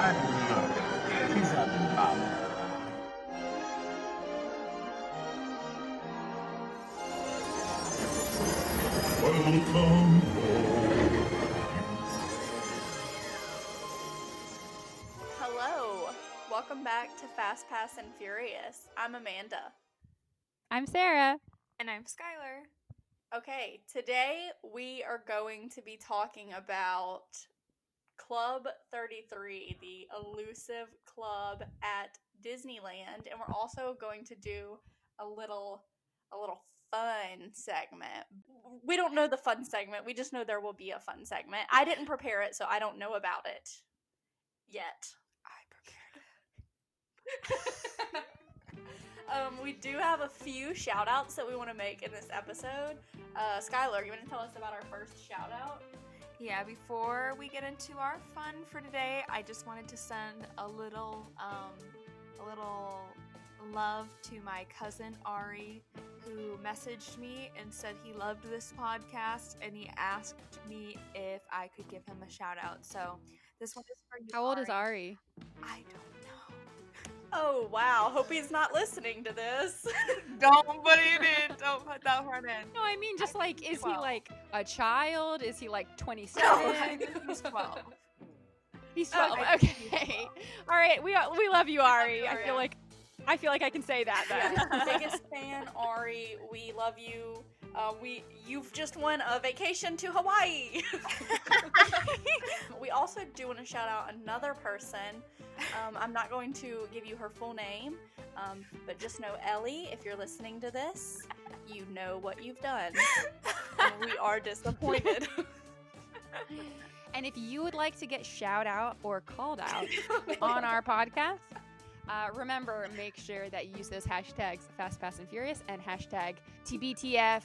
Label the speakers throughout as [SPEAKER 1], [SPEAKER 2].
[SPEAKER 1] look, she's a bum. Welcome home.
[SPEAKER 2] Hello, welcome back to Fastpass and Furious. I'm Amanda.
[SPEAKER 3] I'm Sarah.
[SPEAKER 4] And I'm Skylar.
[SPEAKER 2] Okay, today we are going to be talking about Club 33, the elusive club at Disneyland, and we're also going to do a little fun segment. We don't know the fun segment, we just know there will be a fun segment. I didn't prepare it, so I don't know about it yet. I prepared it. We do have a few shout outs that we want to make in this episode. Skylar, you want to tell us about our first shout out?
[SPEAKER 4] Yeah, before we get into our fun for today, I just wanted to send a little love to my cousin Ari, who messaged me and said he loved this podcast, and he asked me if I could give him a shout out. So this one is for you.
[SPEAKER 3] How old is Ari?
[SPEAKER 4] I don't know.
[SPEAKER 2] Oh, wow. Hope he's not listening to this.
[SPEAKER 4] Don't put it in. Don't put that part in.
[SPEAKER 3] No, I mean just like, is
[SPEAKER 4] 12.
[SPEAKER 3] he like a child? Is he like 27?
[SPEAKER 4] No, I think he's 12.
[SPEAKER 3] He's 12.
[SPEAKER 2] Okay.
[SPEAKER 3] Okay. All right. We love you, Ari. I feel like I can say that then.
[SPEAKER 2] Biggest fan, Ari. We love you. You've just won a vacation to Hawaii. We also do want to shout out another person. I'm not going to give you her full name, but just know Ellie, if you're listening to this, you know what you've done. And we are disappointed.
[SPEAKER 3] And if you would like to get shout out or called out on our podcast, remember, make sure that you use those hashtags Fastpass and Furious and hashtag TBTF.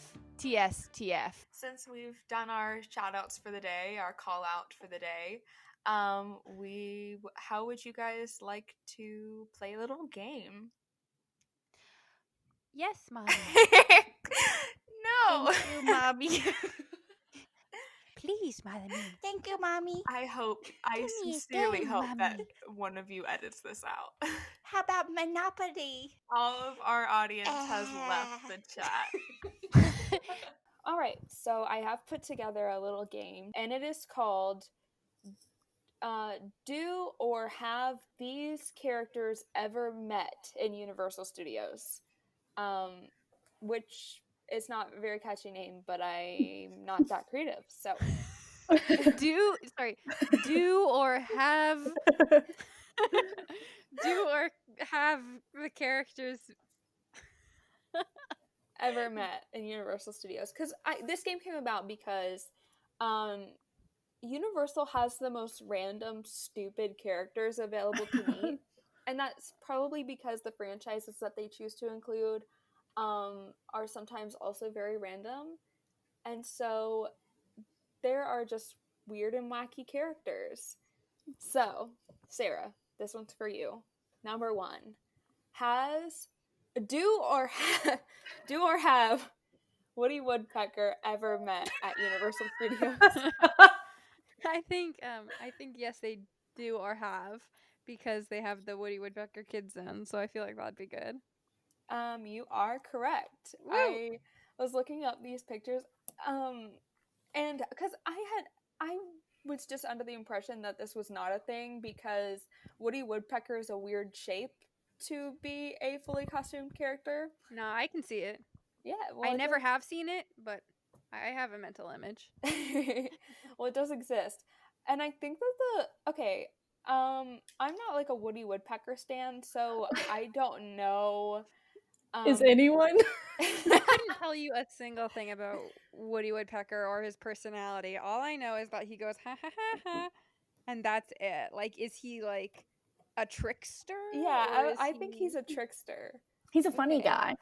[SPEAKER 4] Since we've done our shout outs for the day, our call out for the day, how would you guys like to play a little game?
[SPEAKER 3] Yes, Mommy.
[SPEAKER 4] No.
[SPEAKER 2] Thank you, Mommy.
[SPEAKER 3] Please, Mommy.
[SPEAKER 2] Thank you, Mommy.
[SPEAKER 4] I
[SPEAKER 3] Please
[SPEAKER 4] sincerely
[SPEAKER 3] don't,
[SPEAKER 4] hope that
[SPEAKER 3] Mommy.
[SPEAKER 4] one of you edits this out.
[SPEAKER 2] How about Monopoly?
[SPEAKER 4] All of our audience has left the chat.
[SPEAKER 5] All right, so I have put together a little game, and it is called Do or Have These Characters Ever Met in Universal Studios? Which is not a very catchy name, but I'm not that creative, so.
[SPEAKER 3] Do or have the characters
[SPEAKER 5] Ever met in Universal Studios, because this game came about because Universal has the most random stupid characters available to meet, and that's probably because the franchises that they choose to include are sometimes also very random, and so there are just weird and wacky characters. So Sarah, this one's for you. Number 1, do or have Woody Woodpecker ever met at Universal Studios?
[SPEAKER 3] I think yes, they do or have, because they have the Woody Woodpecker Kids Zone, so I feel like that'd be good.
[SPEAKER 5] You are correct.
[SPEAKER 3] Woo!
[SPEAKER 5] I was looking up these pictures, and because I was just under the impression that this was not a thing, because Woody Woodpecker is a weird shape to be a fully costumed character.
[SPEAKER 3] No, I can see it.
[SPEAKER 5] Yeah, well,
[SPEAKER 3] I never have seen it, but I have a mental image.
[SPEAKER 5] Well, it does exist, and I think that I'm not like a Woody Woodpecker stan, so I don't know.
[SPEAKER 6] Is anyone?
[SPEAKER 3] I couldn't tell you a single thing about Woody Woodpecker or his personality. All I know is that he goes ha ha ha ha, and that's it. Like, is he like a trickster?
[SPEAKER 5] Yeah, I think he's a trickster.
[SPEAKER 6] He's a funny guy.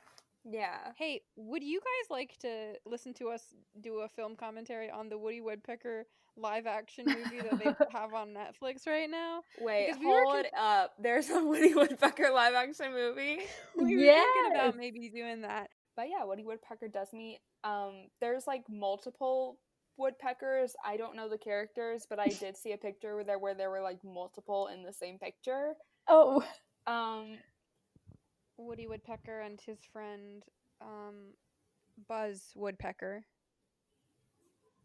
[SPEAKER 5] Yeah.
[SPEAKER 3] Hey, would you guys like to listen to us do a film commentary on the Woody Woodpecker live action movie that they have on Netflix right now?
[SPEAKER 5] Wait,
[SPEAKER 3] Because we were
[SPEAKER 5] hold up. There's a Woody Woodpecker live action movie?
[SPEAKER 3] We were thinking about maybe doing that.
[SPEAKER 5] But yeah, Woody Woodpecker does meet. There's like multiple woodpeckers. I don't know the characters, but I did see a picture where there were like multiple in the same picture.
[SPEAKER 6] Oh.
[SPEAKER 3] Woody Woodpecker and his friend Buzz Woodpecker.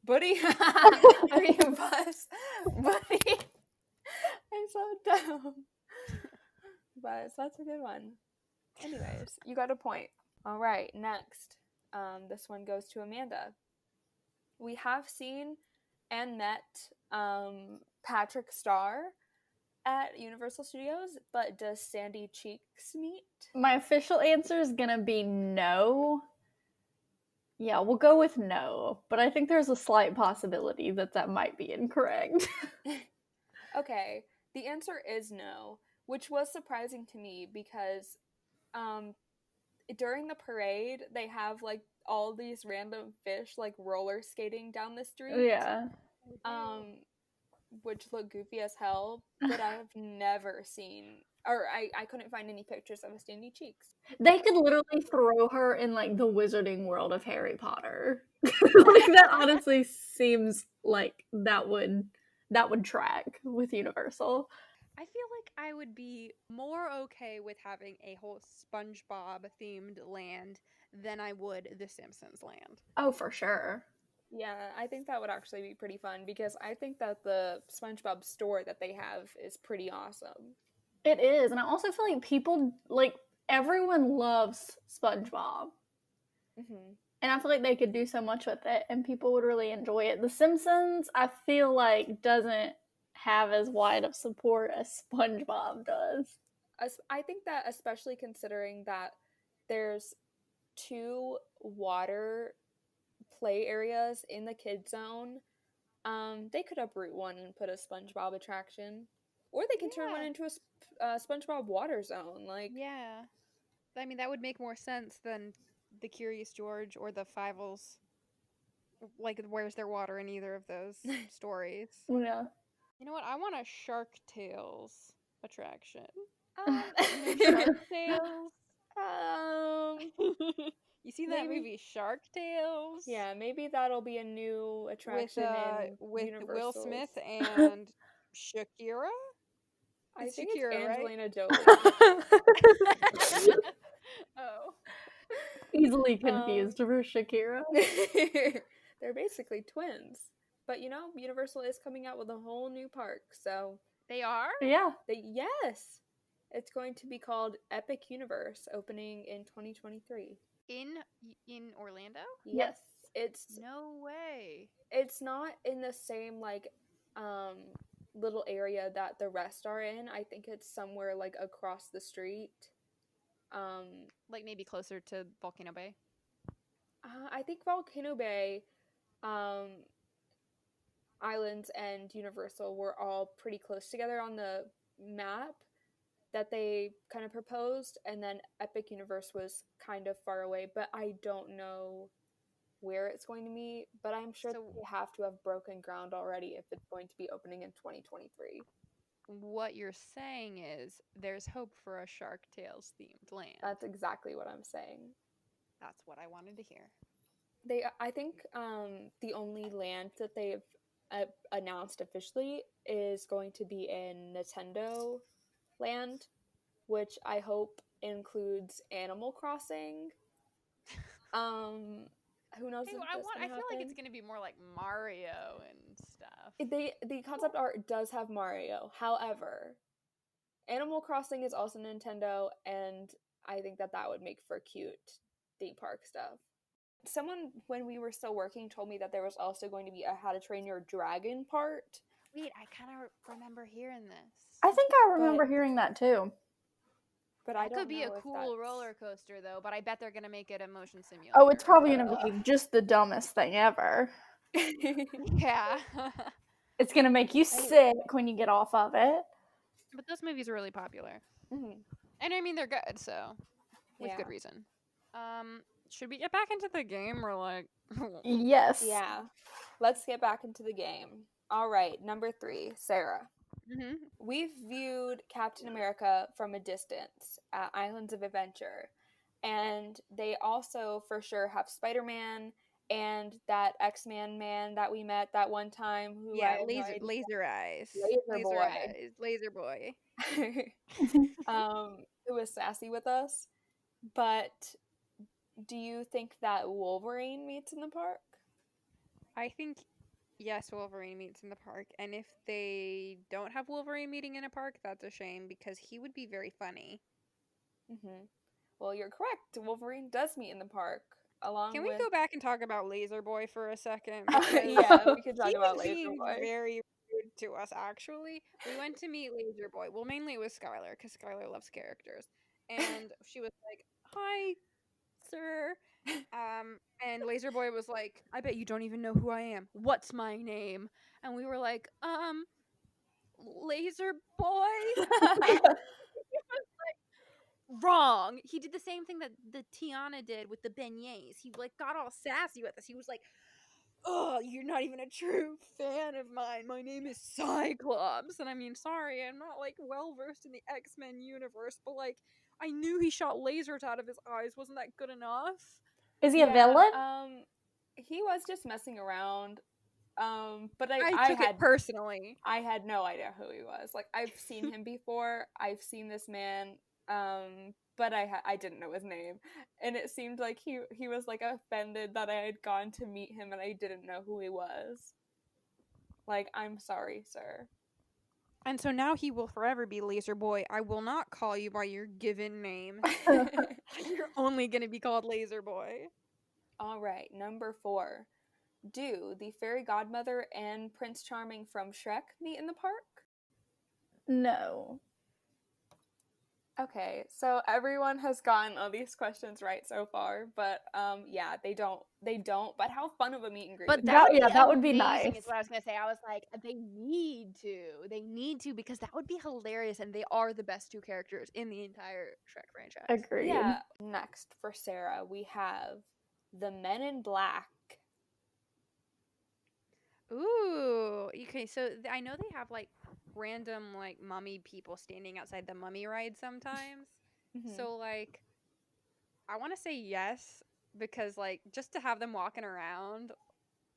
[SPEAKER 5] Buddy, I mean Buzz, Buddy. I'm so dumb. Buzz, that's a good one. Anyways, you got a point. All right, next. This one goes to Amanda. We have seen and met Patrick Starr at Universal Studios, but does Sandy Cheeks meet?
[SPEAKER 6] My official answer is gonna be no. Yeah, we'll go with no, but I think there's a slight possibility that might be incorrect.
[SPEAKER 5] Okay, the answer is no, which was surprising to me because during the parade, they have like all these random fish like roller skating down the street.
[SPEAKER 6] Yeah.
[SPEAKER 5] Which look goofy as hell, but I have never seen, or I couldn't find any pictures of a Sandy Cheeks.
[SPEAKER 6] They could literally throw her in like the wizarding world of Harry Potter. Like that honestly seems like that would track with Universal.
[SPEAKER 3] I feel like I would be more okay with having a whole SpongeBob themed land than I would the Simpsons land.
[SPEAKER 6] Oh, for sure.
[SPEAKER 5] Yeah, I think that would actually be pretty fun because I think that the SpongeBob store that they have is pretty awesome.
[SPEAKER 6] It is, and I also feel like people, like, everyone loves SpongeBob.
[SPEAKER 5] Mm-hmm.
[SPEAKER 6] And I feel like they could do so much with it, and people would really enjoy it. The Simpsons, I feel like, doesn't have as wide of support as SpongeBob does.
[SPEAKER 5] I think that especially considering that there's 2 water play areas in the kids zone, they could uproot one and put a SpongeBob attraction, or they can turn one into a SpongeBob water zone. Like,
[SPEAKER 3] yeah, I mean that would make more sense than the Curious George or the Fievel's. Like, where's their water in either of those stories?
[SPEAKER 6] Yeah.
[SPEAKER 3] You know what? I want a Shark Tales attraction.
[SPEAKER 5] Shark
[SPEAKER 3] Tales. You seen that movie Shark Tales?
[SPEAKER 5] Yeah, maybe that'll be a new attraction
[SPEAKER 3] with Will
[SPEAKER 5] Universal's.
[SPEAKER 3] Smith and Shakira.
[SPEAKER 5] I
[SPEAKER 3] It's
[SPEAKER 5] think
[SPEAKER 3] Shakira,
[SPEAKER 5] it's Angelina
[SPEAKER 3] right?
[SPEAKER 5] Jolie.
[SPEAKER 3] Oh,
[SPEAKER 6] Easily confused for Shakira.
[SPEAKER 5] They're basically twins. But you know, Universal is coming out with a whole new park, so
[SPEAKER 3] they are?
[SPEAKER 6] Yeah.
[SPEAKER 5] Yes. It's going to be called Epic Universe, opening in 2023.
[SPEAKER 3] In Orlando?
[SPEAKER 5] Yes. It's
[SPEAKER 3] no way.
[SPEAKER 5] It's not in the same like little area that the rest are in. I think it's somewhere like across the street.
[SPEAKER 3] Like maybe closer to Volcano Bay.
[SPEAKER 5] I think Volcano Bay, Islands, and Universal were all pretty close together on the map that they kind of proposed, and then Epic Universe was kind of far away, but I don't know where it's going to be, but I'm sure they have to have broken ground already if it's going to be opening in 2023.
[SPEAKER 3] What you're saying is there's hope for a Shark Tales themed land.
[SPEAKER 5] That's exactly what I'm saying.
[SPEAKER 3] That's what I wanted to hear.
[SPEAKER 5] I think the only land that they've announced officially is going to be in Nintendo Land, which I hope includes Animal Crossing. Who knows?
[SPEAKER 3] I feel like it's gonna be more like Mario and stuff.
[SPEAKER 5] The concept art does have Mario. However, Animal Crossing is also Nintendo, and I think that would make for cute theme park stuff. Someone, when we were still working, told me that there was also going to be a How to Train Your Dragon part.
[SPEAKER 3] Wait, I kind of remember hearing this.
[SPEAKER 6] I think I remember hearing that too.
[SPEAKER 5] But I
[SPEAKER 3] That
[SPEAKER 5] don't
[SPEAKER 3] could be
[SPEAKER 5] know
[SPEAKER 3] a cool roller coaster, though, but I bet they're going to make it a motion simulator.
[SPEAKER 6] Oh, it's probably going to be just the dumbest thing ever.
[SPEAKER 3] Yeah.
[SPEAKER 6] It's going to make you sick when you get off of it.
[SPEAKER 3] But those movies are really popular.
[SPEAKER 5] Mm-hmm.
[SPEAKER 3] And I mean, they're good, so with good reason. Should we get back into the game or like...
[SPEAKER 6] Yes.
[SPEAKER 5] Yeah. Let's get back into the game. All right, number 3, Sarah.
[SPEAKER 3] Mm-hmm.
[SPEAKER 5] We've viewed Captain America from a distance at Islands of Adventure, and they also for sure have Spider-Man and that X-Man man that we met that one time who I
[SPEAKER 3] Yeah,
[SPEAKER 5] have no idea.
[SPEAKER 3] laser eyes.
[SPEAKER 5] Laser boy.
[SPEAKER 3] Eyes. Laser boy.
[SPEAKER 5] Who was sassy with us. But do you think that Wolverine meets in the park?
[SPEAKER 3] I think, yes, Wolverine meets in the park. And if they don't have Wolverine meeting in a park, that's a shame because he would be very funny.
[SPEAKER 5] Mm-hmm. Well, you're correct. Wolverine does meet in the park along
[SPEAKER 3] Can we
[SPEAKER 5] with...
[SPEAKER 3] go back and talk about Laser Boy for a second?
[SPEAKER 5] Yeah, we could talk
[SPEAKER 3] He
[SPEAKER 5] about
[SPEAKER 3] was
[SPEAKER 5] Laser
[SPEAKER 3] being
[SPEAKER 5] Boy.
[SPEAKER 3] very rude to us, actually. We went to meet Laser Boy. Well, mainly it was Skylar, because Skylar loves characters. And she was like, "Hi, sir." And Laser Boy was like, "I bet you don't even know who I am. What's my name?" And we were like, Laser Boy? Wrong. He did the same thing that the Tiana did with the beignets. He like got all sassy with us. He was like, "Oh, you're not even a true fan of mine. My name is Cyclops." And I mean, sorry, I'm not like well versed in the X-Men universe, but like I knew he shot lasers out of his eyes. Wasn't that good enough?
[SPEAKER 6] Is he a villain?
[SPEAKER 5] He was just messing around. But
[SPEAKER 3] I took it personally.
[SPEAKER 5] I had no idea who he was. Like, I've seen him before. I've seen this man. But I didn't know his name, and it seemed like he was like offended that I had gone to meet him and I didn't know who he was. Like, I'm sorry, sir.
[SPEAKER 3] And so now he will forever be Laser Boy. I will not call you by your given name. You're only going to be called Laser Boy.
[SPEAKER 5] All right, number 4. Do the fairy godmother and Prince Charming from Shrek meet in the park?
[SPEAKER 6] No.
[SPEAKER 5] Okay, so everyone has gotten all these questions right so far, but yeah, they don't. But how fun of a meet and greet!
[SPEAKER 3] But
[SPEAKER 5] would
[SPEAKER 6] that would be
[SPEAKER 3] amazing,
[SPEAKER 6] nice.
[SPEAKER 3] is what I was gonna say. I was like, they need to, because that would be hilarious, and they are the best 2 characters in the entire Shrek franchise.
[SPEAKER 6] Agreed.
[SPEAKER 5] Yeah. Next for Sarah, we have the Men in Black.
[SPEAKER 3] Ooh, okay. So I know they have like random like mummy people standing outside the mummy ride sometimes.
[SPEAKER 5] Mhm.
[SPEAKER 3] So like, I want to say yes, because like just to have them walking around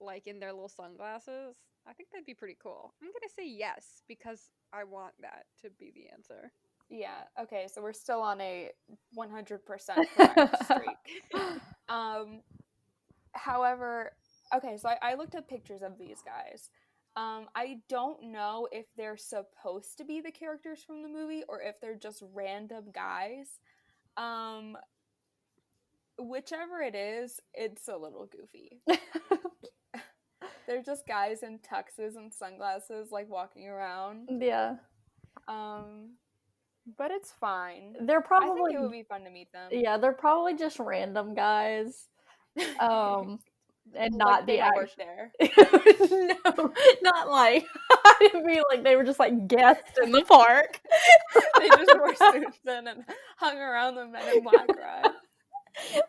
[SPEAKER 3] like in their little sunglasses, I think that'd be pretty cool. I'm gonna say yes because I want that to be the answer.
[SPEAKER 5] Yeah. Okay, so we're still on a 100% correct streak. However, okay, so I looked up pictures of these guys. I don't know if they're supposed to be the characters from the movie or if they're just random guys. Whichever it is, it's a little goofy. They're just guys in tuxes and sunglasses, like, walking around.
[SPEAKER 6] Yeah.
[SPEAKER 5] But it's fine.
[SPEAKER 6] They're probably...
[SPEAKER 5] I think it would be fun to meet them.
[SPEAKER 6] Yeah, they're probably just random guys. And not
[SPEAKER 5] like they
[SPEAKER 6] the
[SPEAKER 5] work there.
[SPEAKER 6] No, not like... I didn't mean like they were just like guests in the park.
[SPEAKER 5] They just wore suits and hung around the Men in Black ride.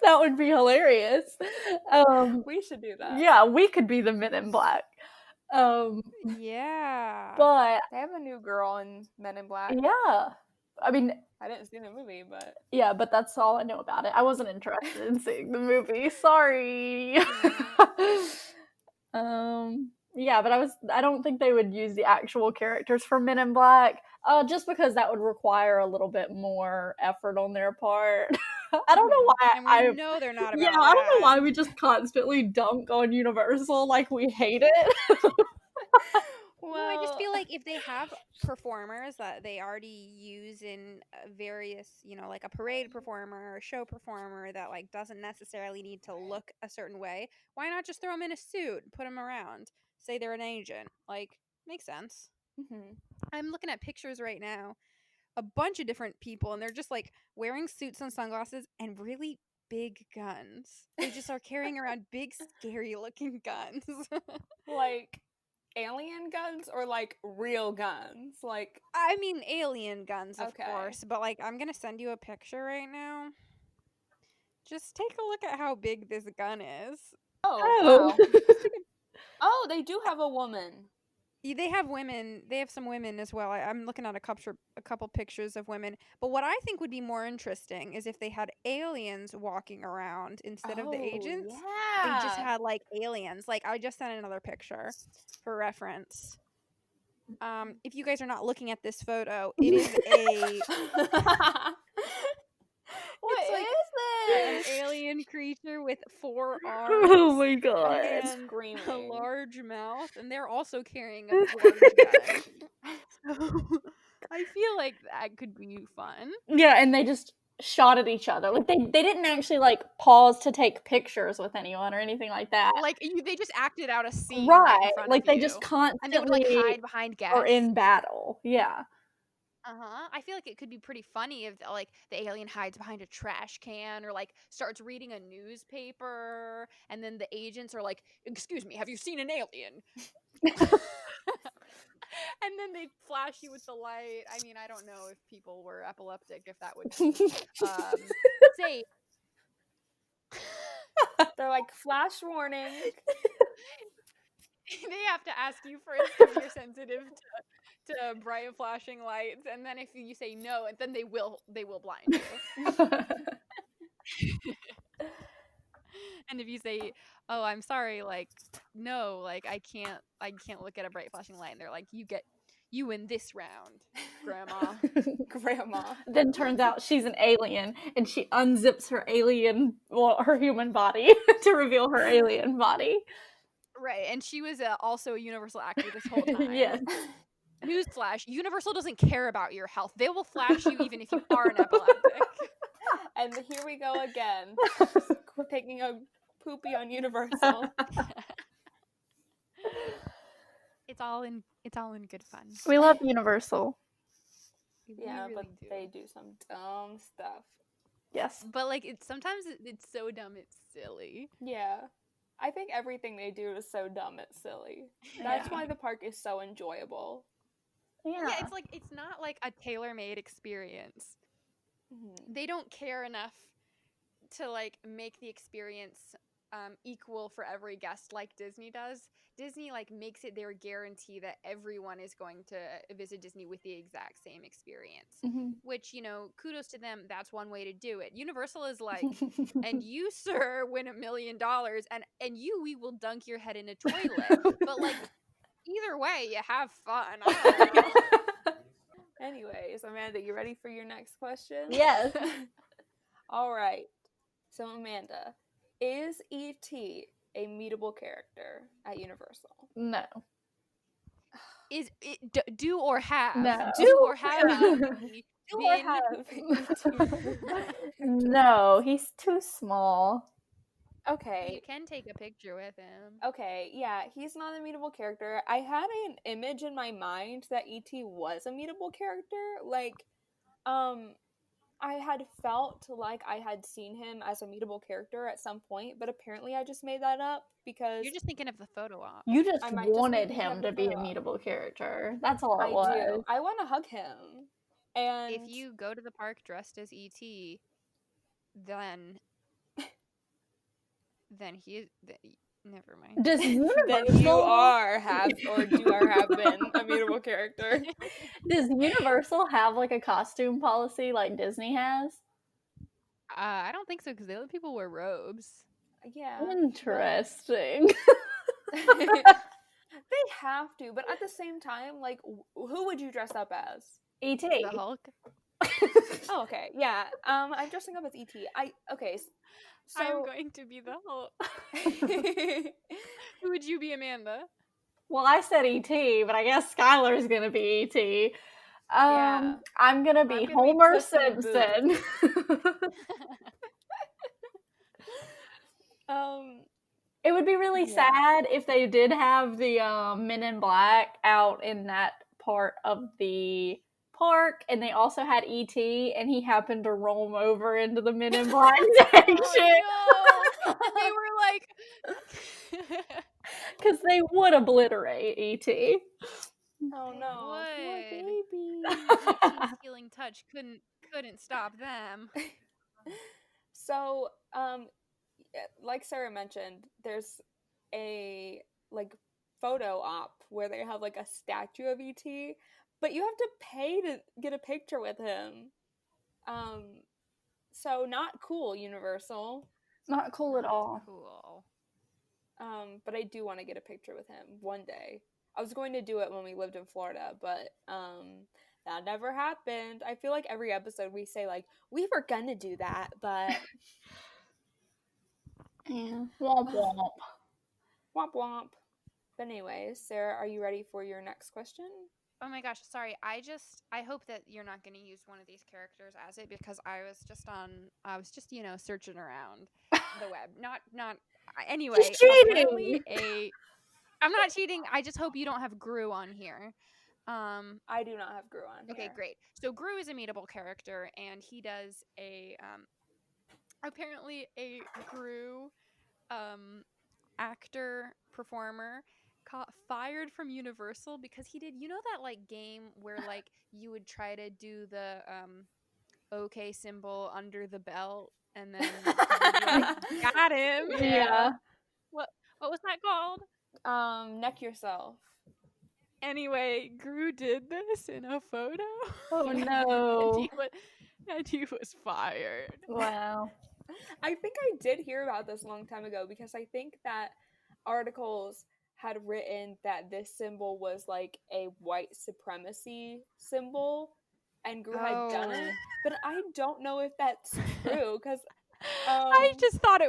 [SPEAKER 6] That would be hilarious.
[SPEAKER 5] We should do that.
[SPEAKER 6] Yeah, we could be the Men in Black.
[SPEAKER 3] Yeah.
[SPEAKER 6] But
[SPEAKER 5] they have a new girl in Men in Black.
[SPEAKER 6] Yeah. I mean,
[SPEAKER 5] I didn't see the movie, but...
[SPEAKER 6] Yeah, but that's all I know about it. I wasn't interested in seeing the movie. Sorry. Yeah, but I don't think they would use the actual characters from Men in Black, just because that would require a little bit more effort on their part. I don't know why.
[SPEAKER 3] And we know they're not about that.
[SPEAKER 6] I don't know why we just constantly dunk on Universal like we hate it.
[SPEAKER 3] Well, I just feel like if they have performers that they already use in various, like a parade performer or a show performer that like doesn't necessarily need to look a certain way, why not just throw them in a suit and put them around? Say they're an agent. Like, makes sense.
[SPEAKER 5] Mm-hmm.
[SPEAKER 3] I'm looking at pictures right now, a bunch of different people, and they're just like wearing suits and sunglasses and really big guns. They just are carrying around big, scary looking guns.
[SPEAKER 5] Like... alien guns or like real guns? Like,
[SPEAKER 3] I mean alien guns, of course, but like I'm gonna send you a picture right now. Just take a look at how big this gun is.
[SPEAKER 5] Oh. Wow. Oh, they do have a woman.
[SPEAKER 3] they have women. They have some women as well. I'm looking at a couple pictures of women. But what I think would be more interesting is if they had aliens walking around instead of the agents. They just
[SPEAKER 5] Yeah.
[SPEAKER 3] had like aliens. Like I just sent another picture for reference. If you guys are not looking at this photo, it is a
[SPEAKER 5] What
[SPEAKER 3] it's like an
[SPEAKER 5] is this?
[SPEAKER 3] alien creature with 4
[SPEAKER 6] Oh
[SPEAKER 3] arms
[SPEAKER 6] my god.
[SPEAKER 3] and a
[SPEAKER 5] Screaming.
[SPEAKER 3] large mouth, and they're also carrying a large gun. So I feel like that could be fun.
[SPEAKER 6] Yeah, and they just shot at each other. Like they didn't actually like pause to take pictures with anyone or anything like that.
[SPEAKER 3] Like they just acted out a scene right in
[SPEAKER 6] Right.
[SPEAKER 3] front
[SPEAKER 6] Like
[SPEAKER 3] of
[SPEAKER 6] they
[SPEAKER 3] you.
[SPEAKER 6] just
[SPEAKER 3] And
[SPEAKER 6] constantly
[SPEAKER 3] they would like hide behind guests.
[SPEAKER 6] are in battle. Yeah.
[SPEAKER 3] I feel like it could be pretty funny if like the alien hides behind a trash can or like starts reading a newspaper, and then the agents are like, "Excuse me, have you seen an alien?" And then they flash you with the light. I mean, I don't know if people were epileptic, if that would be safe.
[SPEAKER 5] They're like, flash warning.
[SPEAKER 3] They have to ask you first if you're sensitive to bright flashing lights, and then if you say no, and then they will blind you. And if you say, "Oh, I'm sorry, like no, like I can't look at a bright flashing light," and they're like, "You win this round, Grandma."
[SPEAKER 5] Grandma.
[SPEAKER 6] Then turns out she's an alien and she unzips her her human body to reveal her alien body.
[SPEAKER 3] Right, and she was also a Universal actor this whole time.
[SPEAKER 6] Yes.
[SPEAKER 3] Newsflash: Universal doesn't care about your health. They will flash you even if you are an epileptic.
[SPEAKER 5] And here we go again. We're taking a poopy on Universal.
[SPEAKER 3] It's all in good fun.
[SPEAKER 6] We love Universal.
[SPEAKER 5] Yeah,
[SPEAKER 3] We
[SPEAKER 5] but
[SPEAKER 3] really do.
[SPEAKER 5] they do some dumb stuff.
[SPEAKER 6] Yes.
[SPEAKER 3] But like sometimes it's so dumb it's silly.
[SPEAKER 5] Yeah. I think everything they do is so dumb it's silly. That's
[SPEAKER 6] Yeah.
[SPEAKER 5] why the park is so enjoyable.
[SPEAKER 3] Yeah, it's not like a tailor-made experience.
[SPEAKER 5] Mhm.
[SPEAKER 3] They don't care enough to like make the experience equal for every guest like Disney does. Disney like makes it their guarantee that everyone is going to visit Disney with the exact same experience.
[SPEAKER 6] Mhm.
[SPEAKER 3] Which, kudos to them. That's one way to do it. Universal is like, and you, sir, win $1 million, and we will dunk your head in a toilet. But like, either way, you have fun. I don't know.
[SPEAKER 5] Anyways, Amanda, you ready for your next question?
[SPEAKER 6] Yes.
[SPEAKER 5] All right. So, Amanda, is E.T. a meetable character at Universal?
[SPEAKER 6] No.
[SPEAKER 3] Is it do or have?
[SPEAKER 6] No.
[SPEAKER 3] Do or have E.T.
[SPEAKER 5] Do or
[SPEAKER 3] been-
[SPEAKER 5] have E.T.
[SPEAKER 6] No, he's too small.
[SPEAKER 5] Okay.
[SPEAKER 3] You can take a picture with him.
[SPEAKER 5] Okay, yeah, he's not a meetable character. I had an image in my mind that E.T. was a meetable character. Like, I had felt like I had seen him as a meetable character at some point, but apparently I just made that up because
[SPEAKER 3] You're just thinking of the photo op.
[SPEAKER 6] You just
[SPEAKER 5] I might just be
[SPEAKER 6] wanted
[SPEAKER 5] thinking of
[SPEAKER 6] him
[SPEAKER 5] the
[SPEAKER 6] to be a
[SPEAKER 5] photo op.
[SPEAKER 6] meetable character. That's all it
[SPEAKER 5] I
[SPEAKER 6] was.
[SPEAKER 5] do. I want to hug him. And
[SPEAKER 3] If you go to the park dressed as ET, then he never mind.
[SPEAKER 6] Does
[SPEAKER 5] then
[SPEAKER 6] Universal
[SPEAKER 5] you have been a meetable character.
[SPEAKER 6] Does Universal have like a costume policy like Disney has?
[SPEAKER 3] I don't think so because the other people wear robes.
[SPEAKER 5] Yeah.
[SPEAKER 6] Interesting.
[SPEAKER 5] They have to, but at the same time, like, who would you dress up as?
[SPEAKER 6] E.T.
[SPEAKER 3] The Hulk.
[SPEAKER 5] Oh, okay. Yeah. I'm dressing up as E.T. Okay. So
[SPEAKER 3] I'm going to be the Hulk. Who would you be, Amanda?
[SPEAKER 6] Well, I said E.T., but I guess Skylar's gonna be E.T.
[SPEAKER 5] Yeah.
[SPEAKER 6] I'm gonna be
[SPEAKER 5] be
[SPEAKER 6] Homer
[SPEAKER 5] Puss in Boots.
[SPEAKER 6] Simpson. It would be really
[SPEAKER 5] Yeah.
[SPEAKER 6] sad if they did have the Men in Black out in that part of the park, and they also had E.T., and he happened to roam over into the Men in Black section.
[SPEAKER 3] Oh, no. They were like,
[SPEAKER 6] Because they would obliterate E.T.
[SPEAKER 5] Oh no, poor
[SPEAKER 3] would.
[SPEAKER 5] baby.
[SPEAKER 3] ET's healing touch couldn't stop them.
[SPEAKER 5] So, like Sarah mentioned, there's a like photo op where they have like a statue of ET, but you have to pay to get a picture with him. So not cool, Universal.
[SPEAKER 6] Not cool at all.
[SPEAKER 3] Cool.
[SPEAKER 5] But I do want to get a picture with him one day. I was going to do it when we lived in Florida, but that never happened. I feel like every episode we say like we were gonna do that, but
[SPEAKER 6] Yeah. Womp womp.
[SPEAKER 5] womp womp. But anyways, Sarah, are you ready for your next question?
[SPEAKER 3] Oh my gosh, sorry. I hope that you're not going to use one of these characters as it, because I was just searching around the web. Not anyway,
[SPEAKER 6] He's cheating!
[SPEAKER 3] apparently I'm not cheating. I just hope you don't have Gru on here.
[SPEAKER 5] I do not have Gru on
[SPEAKER 3] Okay,
[SPEAKER 5] here.
[SPEAKER 3] great. So Gru is a meetable character, and he does apparently a Gru actor performer got fired from Universal because he did, that like game where like you would try to do the OK symbol under the belt, and then you'd be like, got him.
[SPEAKER 6] Yeah.
[SPEAKER 3] What was that called?
[SPEAKER 5] Neck yourself.
[SPEAKER 3] Anyway, Gru did this in a photo.
[SPEAKER 6] Oh no.
[SPEAKER 3] and he was fired.
[SPEAKER 6] Wow.
[SPEAKER 5] I think I did hear about this a long time ago because I think that articles had written that this symbol was like a white supremacy symbol and Gru had done it, but I don't know if that's true because
[SPEAKER 3] I just thought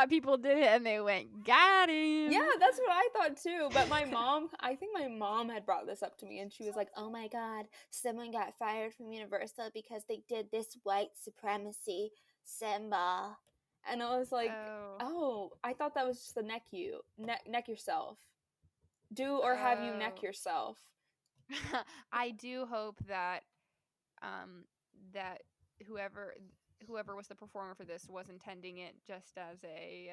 [SPEAKER 3] people did it and they went, got him.
[SPEAKER 5] Yeah, that's what I thought too. But I think my mom had brought this up to me and she was like, oh my god, someone got fired from Universal because they did this white supremacy symbol. And I was like, oh, I thought that was just the neck yourself. Do or have you neck yourself.
[SPEAKER 3] I do hope that that whoever was the performer for this was intending it just as a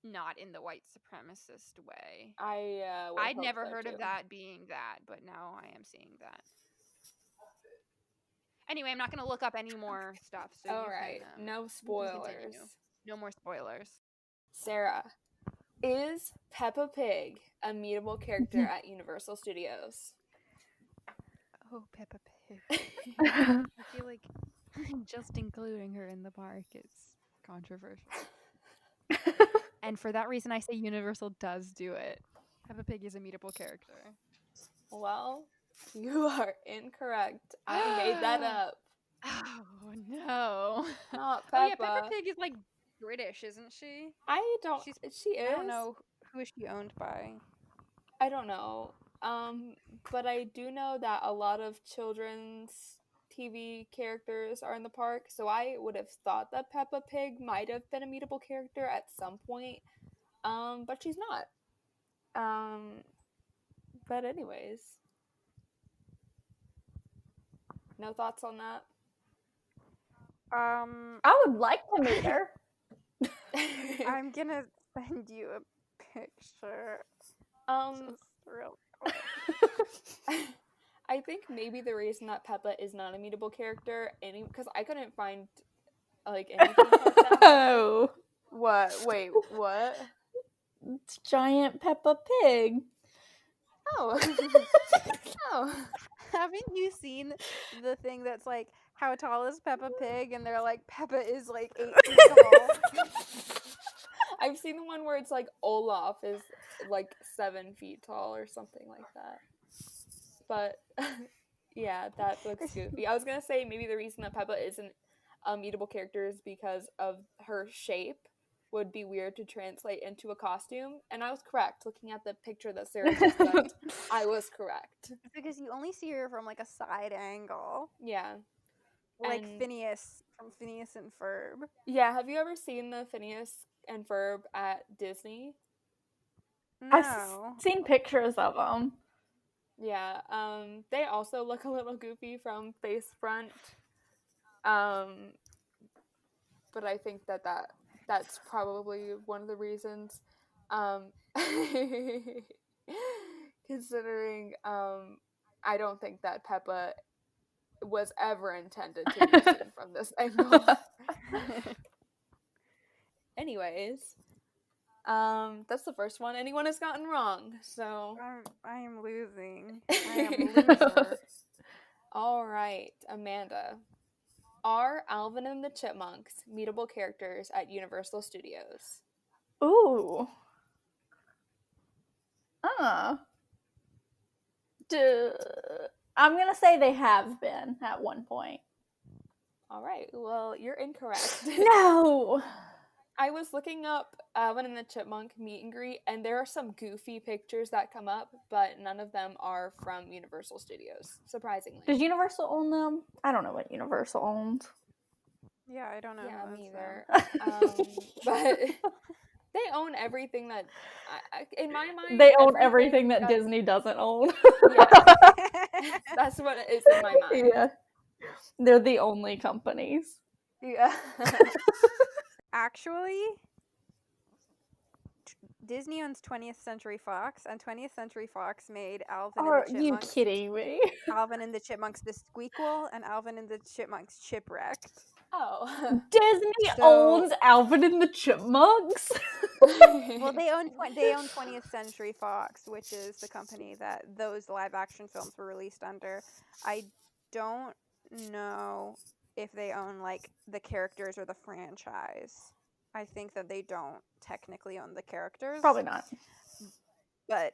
[SPEAKER 3] not in the white supremacist way.
[SPEAKER 5] I'd
[SPEAKER 3] never
[SPEAKER 5] so
[SPEAKER 3] heard
[SPEAKER 5] too.
[SPEAKER 3] of that being that, but now I am seeing that. Anyway, I'm not going to look up any more stuff. So
[SPEAKER 5] all right, no spoilers.
[SPEAKER 3] No more spoilers.
[SPEAKER 5] Sarah, is Peppa Pig a meetable character at Universal Studios?
[SPEAKER 3] Oh, Peppa Pig. I feel like just including her in the park is controversial. And for that reason, I say Universal does do it. Peppa Pig is a meetable character.
[SPEAKER 5] Well, you are incorrect. I made that up.
[SPEAKER 3] Oh, no.
[SPEAKER 5] Not Peppa.
[SPEAKER 3] Oh, yeah, Peppa Pig is like British, isn't she?
[SPEAKER 5] I don't
[SPEAKER 3] know. Who is she owned by?
[SPEAKER 5] I don't know. But I do know that a lot of children's TV characters are in the park, so I would have thought that Peppa Pig might have been a meetable character at some point. But she's not. But anyways. No thoughts on that?
[SPEAKER 6] I would like to meet her.
[SPEAKER 3] I'm gonna send you a picture. Just real quick.
[SPEAKER 5] I think maybe the reason that Peppa is not a meetable character, because I couldn't find like anything like that.
[SPEAKER 6] Oh,
[SPEAKER 5] What? Wait, what?
[SPEAKER 6] it's giant Peppa Pig.
[SPEAKER 5] Oh. Oh.
[SPEAKER 3] Haven't you seen the thing that's like, how tall is Peppa Pig? And they're like, Peppa is like 8 feet tall.
[SPEAKER 5] I've seen the one where it's like Olaf is like 7 feet tall or something like that. But yeah, that looks goofy. I was gonna say maybe the reason that Peppa isn't a meetable character is because of her shape. Would be weird to translate into a costume, and I was correct. Looking at the picture that Sarah just sent, I was correct.
[SPEAKER 3] Because you only see her from like a side angle.
[SPEAKER 5] Yeah.
[SPEAKER 3] Like Phineas from Phineas and Ferb.
[SPEAKER 5] Yeah, have you ever seen the Phineas and Ferb at Disney?
[SPEAKER 3] No.
[SPEAKER 6] I've seen pictures of them.
[SPEAKER 5] Yeah, they also look a little goofy from face front. But I think that's probably one of the reasons. Considering I don't think that Peppa was ever intended to be seen from this angle. Anyways, That's the first one anyone has gotten wrong. So,
[SPEAKER 3] I am losing. I am a loser.
[SPEAKER 5] all right, Amanda. Are Alvin and the Chipmunks meetable characters at Universal Studios?
[SPEAKER 6] Ooh. I'm gonna say they have been at one point.
[SPEAKER 5] All right. Well, you're incorrect.
[SPEAKER 6] No.
[SPEAKER 5] I was looking up Alvin and the Chipmunk meet and greet, and there are some goofy pictures that come up, but none of them are from Universal Studios, surprisingly.
[SPEAKER 6] Does Universal own them? I don't know what Universal owns.
[SPEAKER 3] Yeah, I don't know.
[SPEAKER 5] Yeah,
[SPEAKER 3] who
[SPEAKER 5] me
[SPEAKER 3] owns them.
[SPEAKER 5] either. But they own everything that, in my mind,
[SPEAKER 6] They own everything that
[SPEAKER 5] that's-
[SPEAKER 6] Disney doesn't own.
[SPEAKER 5] Yes, that's what it is in my mind.
[SPEAKER 6] Yeah. They're the only companies.
[SPEAKER 5] Yeah.
[SPEAKER 3] Actually, Disney owns 20th Century Fox, and 20th Century Fox made Alvin
[SPEAKER 6] Are
[SPEAKER 3] and the
[SPEAKER 6] you
[SPEAKER 3] Chipmunks,
[SPEAKER 6] kidding me?
[SPEAKER 3] Alvin and the Chipmunks the Squeakquel, and Alvin and the Chipmunks Chipwrecked.
[SPEAKER 5] Oh.
[SPEAKER 6] Disney
[SPEAKER 3] So-
[SPEAKER 6] owns Alvin and the Chipmunks?
[SPEAKER 3] Well, they own 20th Century Fox, which is the company that those live action films were released under. I don't know if they own like the characters or the franchise. I think that they don't technically own the characters.
[SPEAKER 6] Probably not.
[SPEAKER 3] But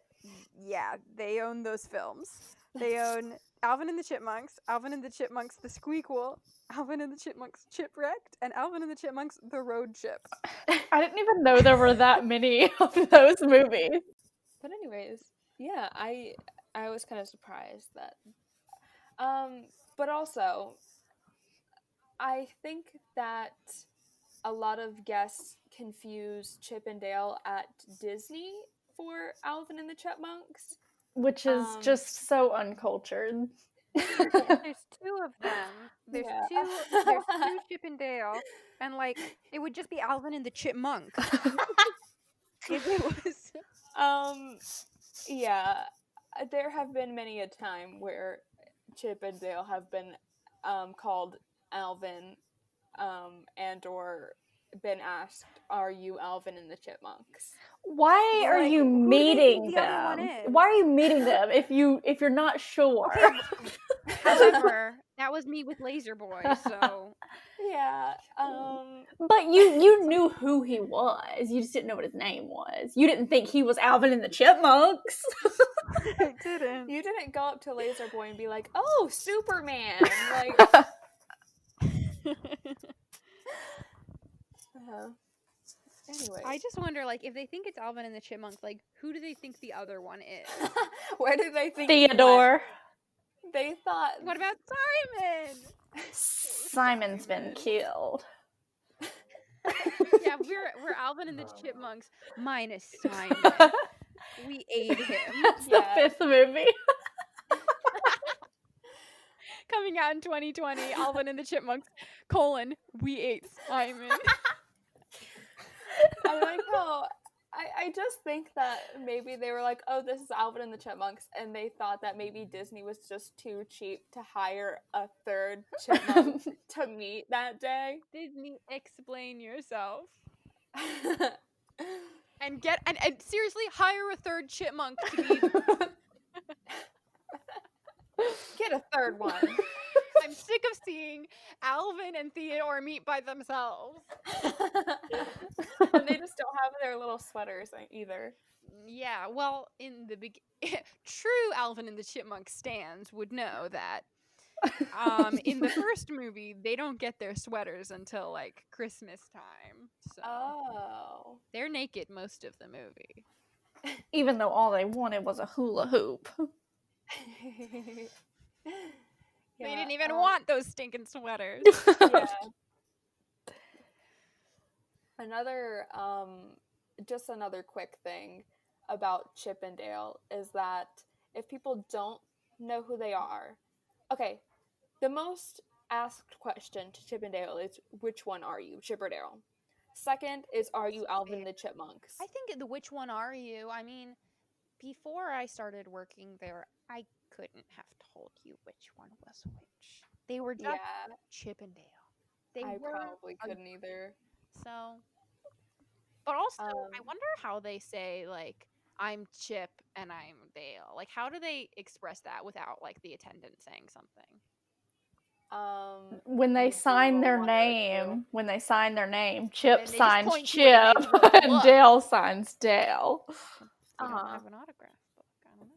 [SPEAKER 3] yeah, they own those films. They own Alvin and the Chipmunks, Alvin and the Chipmunks the Squeakquel, Alvin and the Chipmunks Chipwrecked, and Alvin and the Chipmunks the Road Chip.
[SPEAKER 6] I didn't even know there were that many of those movies.
[SPEAKER 5] But anyways, yeah, I was kind of surprised that. But also, I think that a lot of guests confuse Chip and Dale at Disney for Alvin and the Chipmunks.
[SPEAKER 6] Which is just so uncultured.
[SPEAKER 3] There's two of them. There's
[SPEAKER 5] Yeah.
[SPEAKER 3] two Chip and Dale, and like it would just be Alvin and the Chipmunk. If it was
[SPEAKER 5] Yeah, there have been many a time where Chip and Dale have been called Alvin, and or been asked, "Are you Alvin and the Chipmunks?"
[SPEAKER 6] Why are
[SPEAKER 3] Like,
[SPEAKER 6] you
[SPEAKER 3] who do they
[SPEAKER 6] meeting
[SPEAKER 3] think the other one
[SPEAKER 6] them?
[SPEAKER 3] is?
[SPEAKER 6] Why are you meeting them if you're not sure?
[SPEAKER 3] Okay, however, that was me with Laser Boy, so
[SPEAKER 5] Yeah.
[SPEAKER 6] But you knew who he was. You just didn't know what his name was. You didn't think he was Alvin and the Chipmunks.
[SPEAKER 3] I didn't.
[SPEAKER 5] You didn't go up to Laser Boy and be like, "Oh, Superman!" Like, anyway,
[SPEAKER 3] I just wonder, like, if they think it's Alvin and the Chipmunks, like, who do they think the other one is?
[SPEAKER 5] where did they think he
[SPEAKER 6] Theodore.
[SPEAKER 5] went? They thought.
[SPEAKER 3] What about Simon?
[SPEAKER 6] Simon's been killed.
[SPEAKER 3] Yeah, we're Alvin and the Chipmunks minus Simon. We ate him.
[SPEAKER 6] That's
[SPEAKER 5] Yeah.
[SPEAKER 6] the fifth movie.
[SPEAKER 3] Coming out in 2020, Alvin and the Chipmunks, we ate Simon.
[SPEAKER 5] I like how I just think that maybe they were like, "Oh, this is Alvin and the Chipmunks," and they thought that maybe Disney was just too cheap to hire a third chipmunk to meet that day.
[SPEAKER 3] Disney, explain yourself. And seriously, hire a third chipmunk to be...
[SPEAKER 5] Get a third one.
[SPEAKER 3] I'm sick of seeing Alvin and Theodore meet by themselves.
[SPEAKER 5] And they just don't have their little sweaters either.
[SPEAKER 3] Yeah, well, in the true Alvin and the Chipmunk stans would know that in the first movie, they don't get their sweaters until, like, Christmas time. So
[SPEAKER 5] Oh.
[SPEAKER 3] they're naked most of the movie.
[SPEAKER 6] Even though all they wanted was a hula hoop.
[SPEAKER 3] They didn't even want those stinking sweaters.
[SPEAKER 5] Yeah. Just another quick thing about Chip and Dale is that if people don't know who they are, okay, the most asked question to Chip and Dale is, which one are you, Chip or Dale? Second is, are you Alvin the Chipmunks?
[SPEAKER 3] I think the which one are you? I mean, before I started working there, I couldn't have told you which one was which. They were just
[SPEAKER 5] Yeah,
[SPEAKER 3] Chip and Dale. They
[SPEAKER 5] I
[SPEAKER 3] were
[SPEAKER 5] probably couldn't either.
[SPEAKER 3] So But also, I
[SPEAKER 5] Um,
[SPEAKER 3] wonder how they say, like, I'm Chip and I'm Dale. Like, how do they express that without, like, the attendant saying something?
[SPEAKER 6] When they
[SPEAKER 5] you do
[SPEAKER 6] sign
[SPEAKER 5] a
[SPEAKER 6] their
[SPEAKER 5] one or a two.
[SPEAKER 6] name, Chip
[SPEAKER 3] Then they just
[SPEAKER 6] signs
[SPEAKER 3] point to it and
[SPEAKER 6] Chip,
[SPEAKER 3] they go,
[SPEAKER 6] and
[SPEAKER 3] "Look."
[SPEAKER 6] Dale signs Dale.
[SPEAKER 3] They don't
[SPEAKER 5] Uh-huh.
[SPEAKER 3] have an autograph book. I don't know.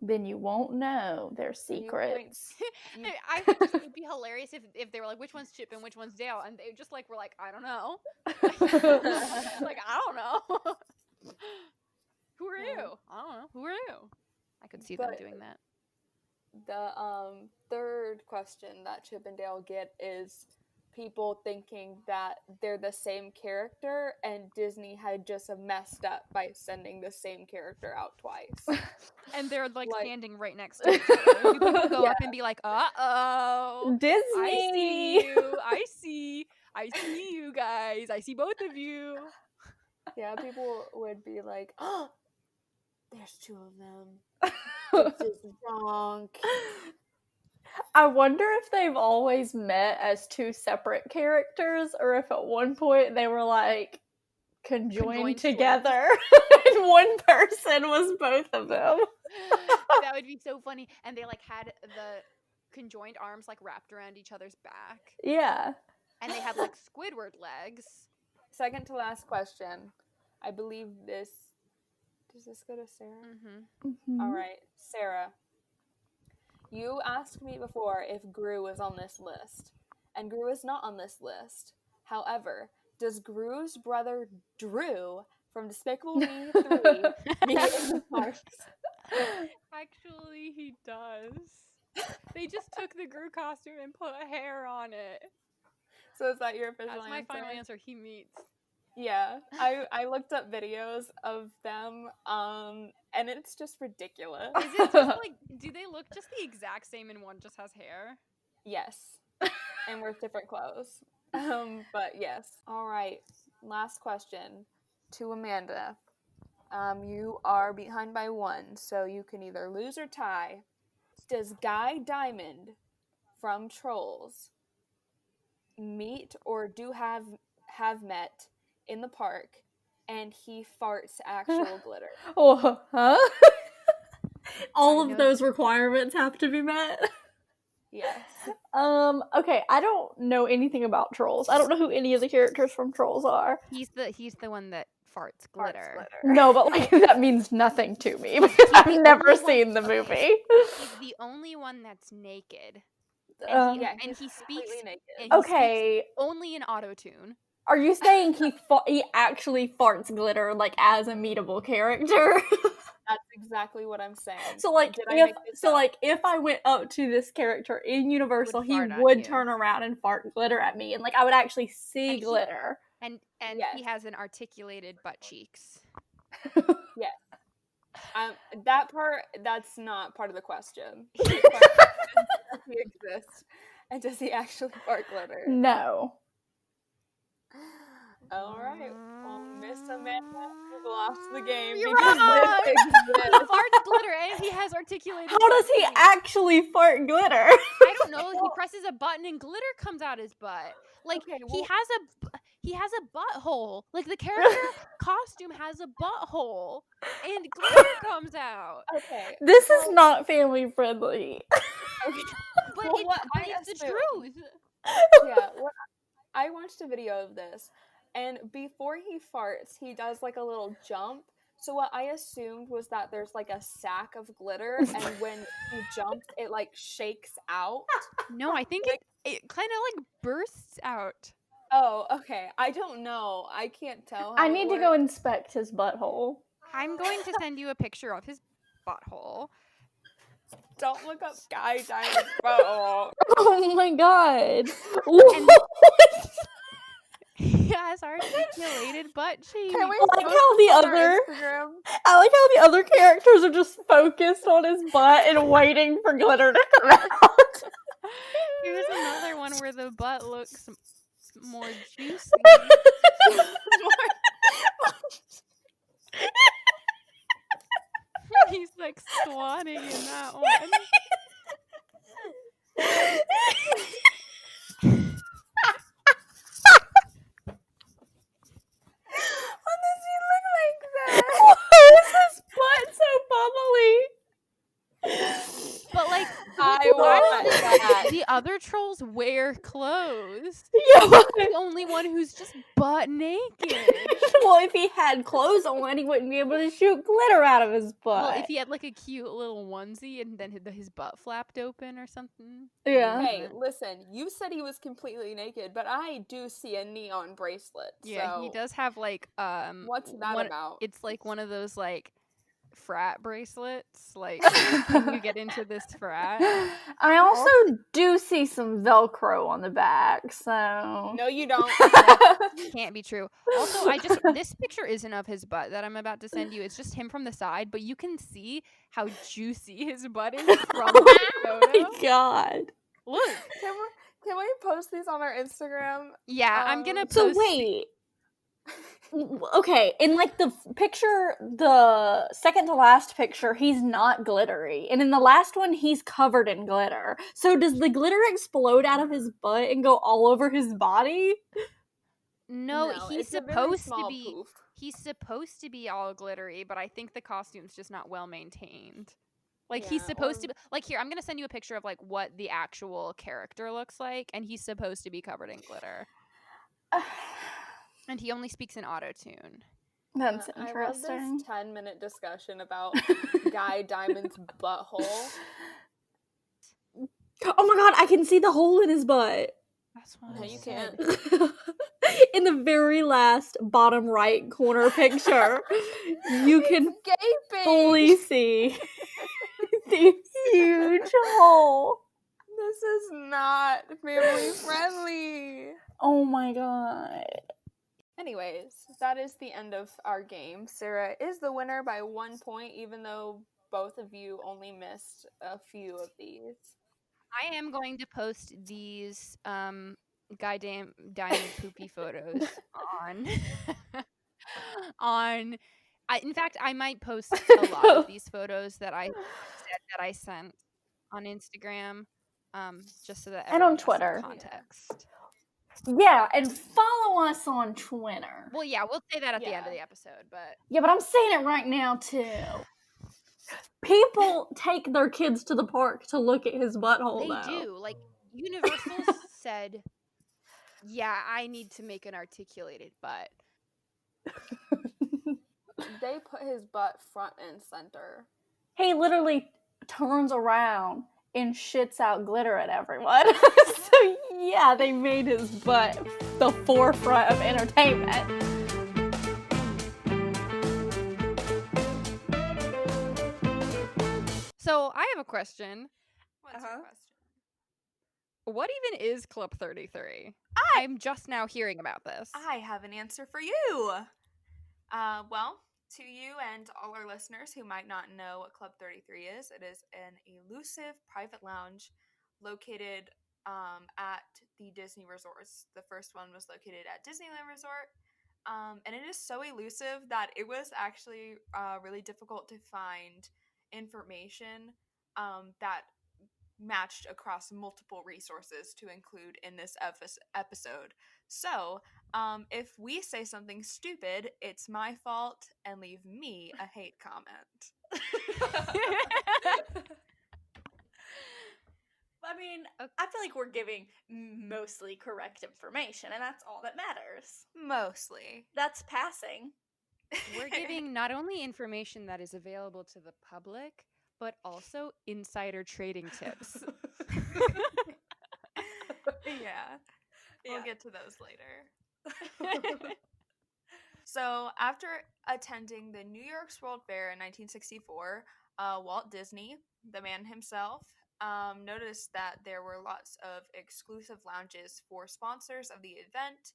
[SPEAKER 6] Then you won't know their
[SPEAKER 5] You
[SPEAKER 6] secrets.
[SPEAKER 5] You-
[SPEAKER 3] I would just, it would be hilarious if they were like, which one's Chip and which one's Dale? And they just, like, were like, I don't know. Like, I don't know. Who are you? I don't know. Who are you? I could see them
[SPEAKER 5] But-
[SPEAKER 3] doing that.
[SPEAKER 5] The third question that Chip and Dale get is people thinking that they're the same character and Disney had just messed up by sending the same character out twice.
[SPEAKER 3] And they're, like,
[SPEAKER 5] Like-
[SPEAKER 3] standing right next to each other. Do people go
[SPEAKER 5] Yeah.
[SPEAKER 3] up and be like, uh-oh.
[SPEAKER 6] Disney.
[SPEAKER 3] I see you. I see you guys. I see both of you.
[SPEAKER 5] Yeah, people would be like, "Oh, there's two of them. This is wrong."
[SPEAKER 6] I wonder if they've always met as two separate characters, or if at one point they were like conjoined
[SPEAKER 3] Conjoined
[SPEAKER 6] together, and one person was both of them.
[SPEAKER 3] That would be so funny. And they, like, had the conjoined arms, like, wrapped around each other's back.
[SPEAKER 6] Yeah.
[SPEAKER 3] And they had, like, Squidward legs.
[SPEAKER 5] Second to last question. I believe this. Does this go to Sarah?
[SPEAKER 3] Mm-hmm.
[SPEAKER 5] All right, Sarah. You asked me before if Gru was on this list, and Gru is not on this list. However, does Gru's brother Drew from Despicable Me 3 be in the parks?
[SPEAKER 3] Actually, he does. They just took the Gru costume and put hair on it.
[SPEAKER 5] So is that your official
[SPEAKER 3] That's my
[SPEAKER 5] answer?
[SPEAKER 3] final answer. He meets.
[SPEAKER 5] Yeah, I looked up videos of them, and it's just ridiculous.
[SPEAKER 3] Is it just like, do they look just the exact same and one just has hair?
[SPEAKER 5] Yes, and wear different clothes. But yes. All right, last question to Amanda. You are behind by 1, so you can either lose or tie. Does Guy Diamond from Trolls meet or have met in the park, and he farts actual glitter?
[SPEAKER 6] Oh, huh? All
[SPEAKER 3] I
[SPEAKER 6] of
[SPEAKER 3] know-
[SPEAKER 6] those requirements have to be met.
[SPEAKER 5] Yes.
[SPEAKER 6] Okay, I don't know anything about Trolls. I don't know who any of the characters from Trolls are.
[SPEAKER 3] He's the one that farts glitter.
[SPEAKER 6] No, but like that means nothing to me because I've never
[SPEAKER 3] only one-
[SPEAKER 6] seen the movie.
[SPEAKER 3] He's the only one that's naked. And
[SPEAKER 6] Um,
[SPEAKER 3] he,
[SPEAKER 5] Yeah,
[SPEAKER 3] and
[SPEAKER 5] he's
[SPEAKER 3] he speaks
[SPEAKER 5] completely naked.
[SPEAKER 3] and he
[SPEAKER 6] Okay,
[SPEAKER 3] speaks only in auto-tune.
[SPEAKER 6] are you saying he actually farts glitter like as a meetable character?
[SPEAKER 5] That's exactly what I'm saying.
[SPEAKER 6] So like
[SPEAKER 5] Did I make this up?
[SPEAKER 6] if I went up to this character in Universal,
[SPEAKER 3] Would
[SPEAKER 6] he
[SPEAKER 3] fart at
[SPEAKER 6] would
[SPEAKER 3] you.
[SPEAKER 6] turn around and fart glitter at me, and like I would actually see
[SPEAKER 3] And he-
[SPEAKER 6] glitter.
[SPEAKER 3] And
[SPEAKER 5] Yes.
[SPEAKER 3] he has an articulated butt cheeks.
[SPEAKER 5] That part, that's not part of the question.
[SPEAKER 3] He-
[SPEAKER 5] The question is, does he exist? And does he actually fart glitter?
[SPEAKER 6] No.
[SPEAKER 5] All right. Well, Miss Amanda, you've lost the game
[SPEAKER 3] You're
[SPEAKER 5] because
[SPEAKER 3] wrong.
[SPEAKER 5] this
[SPEAKER 3] He
[SPEAKER 5] exists.
[SPEAKER 3] farts glitter and he has articulated.
[SPEAKER 6] How does he
[SPEAKER 3] butt cheeks.
[SPEAKER 6] actually fart glitter?
[SPEAKER 3] I don't know. He presses a button and glitter comes out his butt. Like
[SPEAKER 5] Okay,
[SPEAKER 3] he
[SPEAKER 5] well-
[SPEAKER 3] has a butthole. Like the character costume has a butthole and glitter comes out.
[SPEAKER 5] Okay.
[SPEAKER 6] This is not family friendly.
[SPEAKER 5] Okay.
[SPEAKER 3] But
[SPEAKER 5] Well, what I
[SPEAKER 3] it's the
[SPEAKER 5] assume-
[SPEAKER 3] truth.
[SPEAKER 5] Yeah. I watched a video of this, and before he farts, he does like a little jump. So what I assumed was that there's like a sack of glitter, and when he jumps, it like shakes out.
[SPEAKER 3] No, I think it kind of like bursts out.
[SPEAKER 5] Oh, okay. I don't know. I can't tell.
[SPEAKER 6] I
[SPEAKER 5] how it
[SPEAKER 6] need to go
[SPEAKER 5] works.
[SPEAKER 6] inspect his butthole.
[SPEAKER 3] I'm going to send you a picture of his butthole.
[SPEAKER 5] Don't look up Guy Diamond's butthole.
[SPEAKER 6] Oh my god.
[SPEAKER 3] He has articulated butt cheeks.
[SPEAKER 5] Can we
[SPEAKER 6] I like
[SPEAKER 5] post
[SPEAKER 6] how the
[SPEAKER 5] this on our
[SPEAKER 6] other
[SPEAKER 5] Instagram?
[SPEAKER 6] I like how the other characters are just focused on his butt and waiting for glitter to come out.
[SPEAKER 3] Here's another one where the butt looks more juicy. He's like squatting in that one. The other trolls wear clothes.
[SPEAKER 6] Yeah.
[SPEAKER 3] He's the only one who's just butt naked.
[SPEAKER 6] Well, if he had clothes on, he wouldn't be able to shoot glitter out of his butt.
[SPEAKER 3] Well, if he had like a cute little onesie and then his butt flapped open or something.
[SPEAKER 6] Yeah.
[SPEAKER 5] Hey, listen, you said he was completely naked, but I do see a neon bracelet.
[SPEAKER 3] Yeah, he
[SPEAKER 5] so
[SPEAKER 3] does have like
[SPEAKER 5] What's that about?
[SPEAKER 3] It's like one of those like frat bracelets. Like, can you get into this frat?
[SPEAKER 6] I also do see some Velcro on the back, so.
[SPEAKER 5] No, you don't.
[SPEAKER 3] Can't be true. Also, this picture isn't of his butt that I'm about to send you. It's just him from the side, but you can see how juicy his butt is from the
[SPEAKER 6] Oh
[SPEAKER 3] photo.
[SPEAKER 6] my god.
[SPEAKER 3] Look.
[SPEAKER 5] Can we post these on our Instagram?
[SPEAKER 3] Yeah, I'm gonna post.
[SPEAKER 6] So wait. Okay, in like the picture, the second to last picture, he's not glittery. And in the last one, he's covered in glitter. So does the glitter explode out of his butt and go all over his body?
[SPEAKER 3] No, he's
[SPEAKER 5] it's a very
[SPEAKER 3] supposed to
[SPEAKER 5] small
[SPEAKER 3] be.
[SPEAKER 5] poof.
[SPEAKER 3] He's supposed to be all glittery, but I think the costume's just not well maintained. Like he's
[SPEAKER 5] Yeah,
[SPEAKER 3] supposed
[SPEAKER 5] or-
[SPEAKER 3] to be like here, I'm gonna send you a picture of like what the actual character looks like, and he's supposed to be covered in glitter. And he only speaks in auto-tune.
[SPEAKER 6] That's
[SPEAKER 5] I love
[SPEAKER 6] interesting.
[SPEAKER 5] this 10-minute discussion about Guy Diamond's butthole.
[SPEAKER 6] Oh my god, I can see the hole in his butt.
[SPEAKER 3] That's what
[SPEAKER 5] No,
[SPEAKER 3] I
[SPEAKER 5] you
[SPEAKER 3] said.
[SPEAKER 5] can't.
[SPEAKER 6] In the very last bottom right corner picture, you can
[SPEAKER 5] Gaping.
[SPEAKER 6] fully see the huge hole.
[SPEAKER 5] This is not family friendly.
[SPEAKER 6] Oh my god.
[SPEAKER 5] Anyways, that is the end of our game. Sarah is the winner by 1 point, even though both of you only missed a few of these.
[SPEAKER 3] I am going to post these diamond poopy photos on in fact I might post a lot of these photos that I said that I sent on Instagram just so that
[SPEAKER 6] And on
[SPEAKER 3] everyone has some
[SPEAKER 6] Twitter.
[SPEAKER 3] context.
[SPEAKER 6] Yeah, and follow us on Twitter.
[SPEAKER 3] Well, yeah, we'll say that at the end of
[SPEAKER 5] Yeah.
[SPEAKER 3] the episode, but
[SPEAKER 6] Yeah, but I'm saying it right now too. People take their kids to the park to look at his butthole.
[SPEAKER 3] they do. Like Universal said, yeah, I need to make an articulated butt.
[SPEAKER 5] They put his butt front and center.
[SPEAKER 6] He literally turns around and shits out glitter at everyone. So yeah, they made his butt the forefront of entertainment.
[SPEAKER 3] So I have a question.
[SPEAKER 4] What's your question?
[SPEAKER 3] What even is Club 33? I'm just now hearing about this.
[SPEAKER 4] I have an answer for you. Well, to you and all our listeners who might not know what Club 33 is, it is an elusive private lounge located at the Disney resorts. The first one was located at Disneyland Resort. And it is so elusive that it was actually really difficult to find information that matched across multiple resources to include in this episode. So, if we say something stupid, it's my fault, and leave me a hate comment.
[SPEAKER 2] I mean, I feel like we're giving mostly correct information, and that's all that matters.
[SPEAKER 4] Mostly.
[SPEAKER 2] That's passing.
[SPEAKER 3] We're giving not only information that is available to the public, but also insider trading tips.
[SPEAKER 4] Yeah. We'll
[SPEAKER 2] Yeah.
[SPEAKER 4] get to those later. So, after attending the New York's World Fair in 1964, Walt Disney, the man himself, noticed that there were lots of exclusive lounges for sponsors of the event,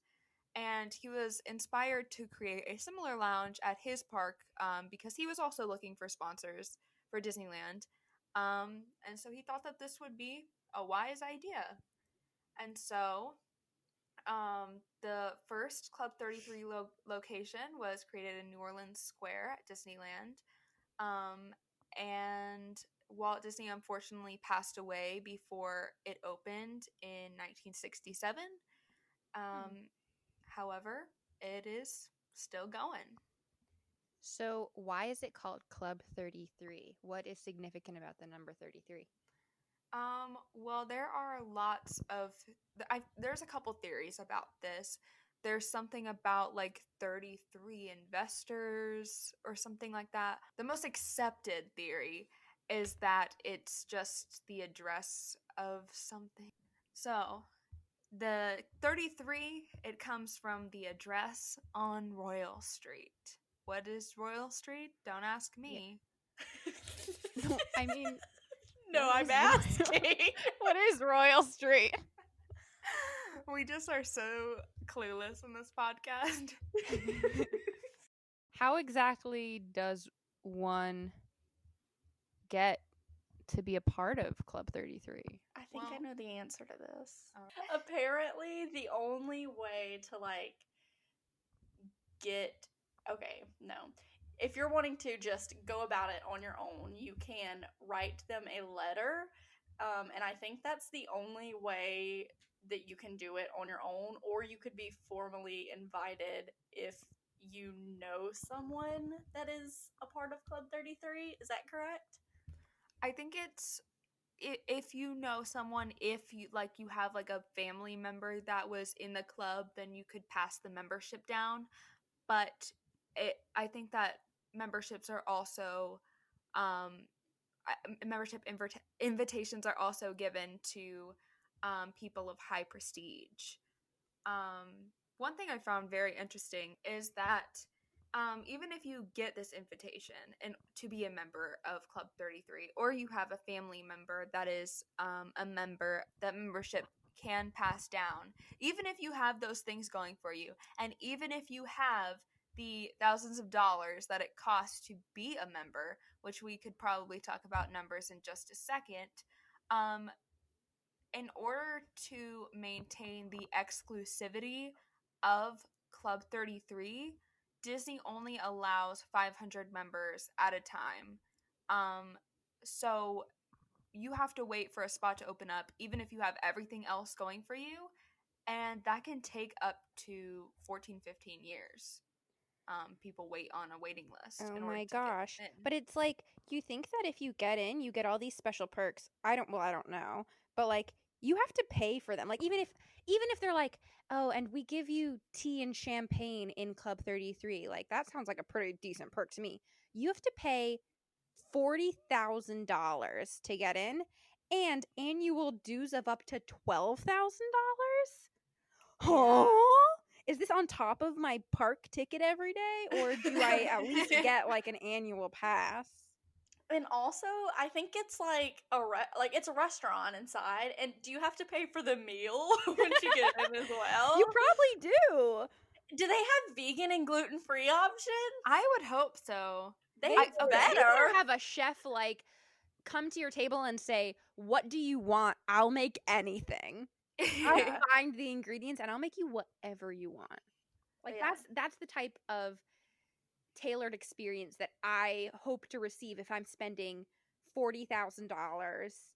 [SPEAKER 4] and he was inspired to create a similar lounge at his park because he was also looking for sponsors for Disneyland. And so he thought that this would be a wise idea. And so the first Club 33 location was created in New Orleans Square at Disneyland. And Walt Disney unfortunately passed away before it opened in 1967. However, it is still going.
[SPEAKER 3] So, why is it called Club 33? What is significant about the number 33?
[SPEAKER 4] Well, there are lots of there's a couple theories about this. There's something about like 33 investors or something like that. The most accepted theory is that it's just the address of something. So, the 33, it comes from the address on Royal Street. What is Royal Street? Don't ask me.
[SPEAKER 3] I mean,
[SPEAKER 2] No,
[SPEAKER 3] what
[SPEAKER 2] I'm
[SPEAKER 3] is
[SPEAKER 2] asking.
[SPEAKER 3] what is Royal Street?
[SPEAKER 4] We just are so clueless in this podcast.
[SPEAKER 3] How exactly does one get to be a part of Club 33?
[SPEAKER 2] I think I
[SPEAKER 4] Well-
[SPEAKER 2] know the answer to this.
[SPEAKER 4] Oh.
[SPEAKER 2] Apparently, the only way to like get no. If you're wanting to just go about it on your own, you can write them a letter. And I think that's the only way that you can do it on your own, or you could be formally invited if you know someone that is a part of Club 33. Is that correct?
[SPEAKER 4] I think it's if you know someone, if you you have like a family member that was in the club, then you could pass the membership down. But I think that memberships are also invitations are also given to people of high prestige. One thing I found very interesting is that even if you get this invitation and to be a member of Club 33, or you have a family member that is a member, that membership can pass down. Even if you have those things going for you, and even if you have the thousands of dollars that it costs to be a member, which we could probably talk about numbers in just a second, in order to maintain the exclusivity of Club 33, Disney only allows 500 members at a time. So you have to wait for a spot to open up, even if you have everything else going for you, and that can take up to 14, 15 years. People wait on a waiting list.
[SPEAKER 3] Oh
[SPEAKER 4] in order
[SPEAKER 3] my
[SPEAKER 4] to get
[SPEAKER 3] gosh.
[SPEAKER 4] in.
[SPEAKER 3] But it's like you think that if you get in, you get all these special perks. I don't know. But like you have to pay for them. Like even if they're like, "Oh, and we give you tea and champagne in Club 33." Like that sounds like a pretty decent perk to me. You have to pay $40,000 to get in and annual dues of up to $12,000? Oh, is this on top of my park ticket every day, or do I at least get like an annual pass?
[SPEAKER 2] And also, I think it's like it's a restaurant inside. And do you have to pay for the meal when you get in as well?
[SPEAKER 3] You probably do.
[SPEAKER 2] Do they have vegan and gluten-free options?
[SPEAKER 4] I would hope so.
[SPEAKER 2] They
[SPEAKER 3] They
[SPEAKER 2] better.
[SPEAKER 3] better have a chef like come to your table and say, "What do you want? I'll make anything. I'll find the ingredients and I'll make you whatever you want." Like
[SPEAKER 2] Yeah.
[SPEAKER 3] that's the type of tailored experience that I hope to receive if I'm spending $40,000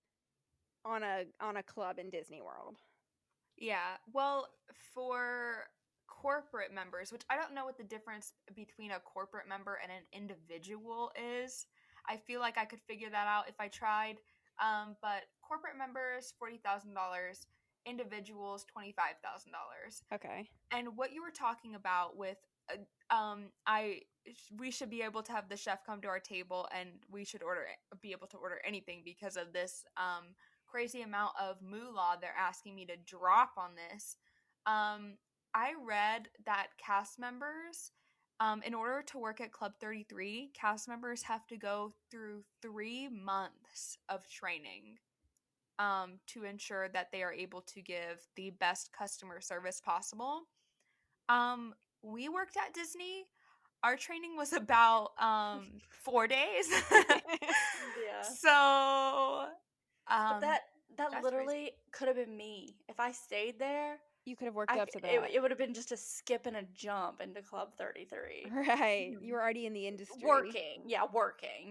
[SPEAKER 3] on a club in Disney World.
[SPEAKER 4] Yeah, well, for corporate members, which I don't know what the difference between a corporate member and an individual is. I feel like I could figure that out if I tried. But corporate members, $40,000, individuals, $25,000.
[SPEAKER 3] Okay.
[SPEAKER 4] And what you were talking about with, we should be able to have the chef come to our table, and we should be able to order anything because of this crazy amount of moolah they're asking me to drop on this. I read that cast members, in order to work at Club 33, cast members have to go through 3 months of training to ensure that they are able to give the best customer service possible. We worked at Disney. Our training was about 4 days.
[SPEAKER 2] Yeah.
[SPEAKER 4] So
[SPEAKER 2] But that
[SPEAKER 4] that's
[SPEAKER 2] literally could have been me. If I stayed there,
[SPEAKER 3] You could have worked up to that.
[SPEAKER 2] it would have been just a skip and a jump into Club 33.
[SPEAKER 3] Right. You were already in the industry.
[SPEAKER 2] Working,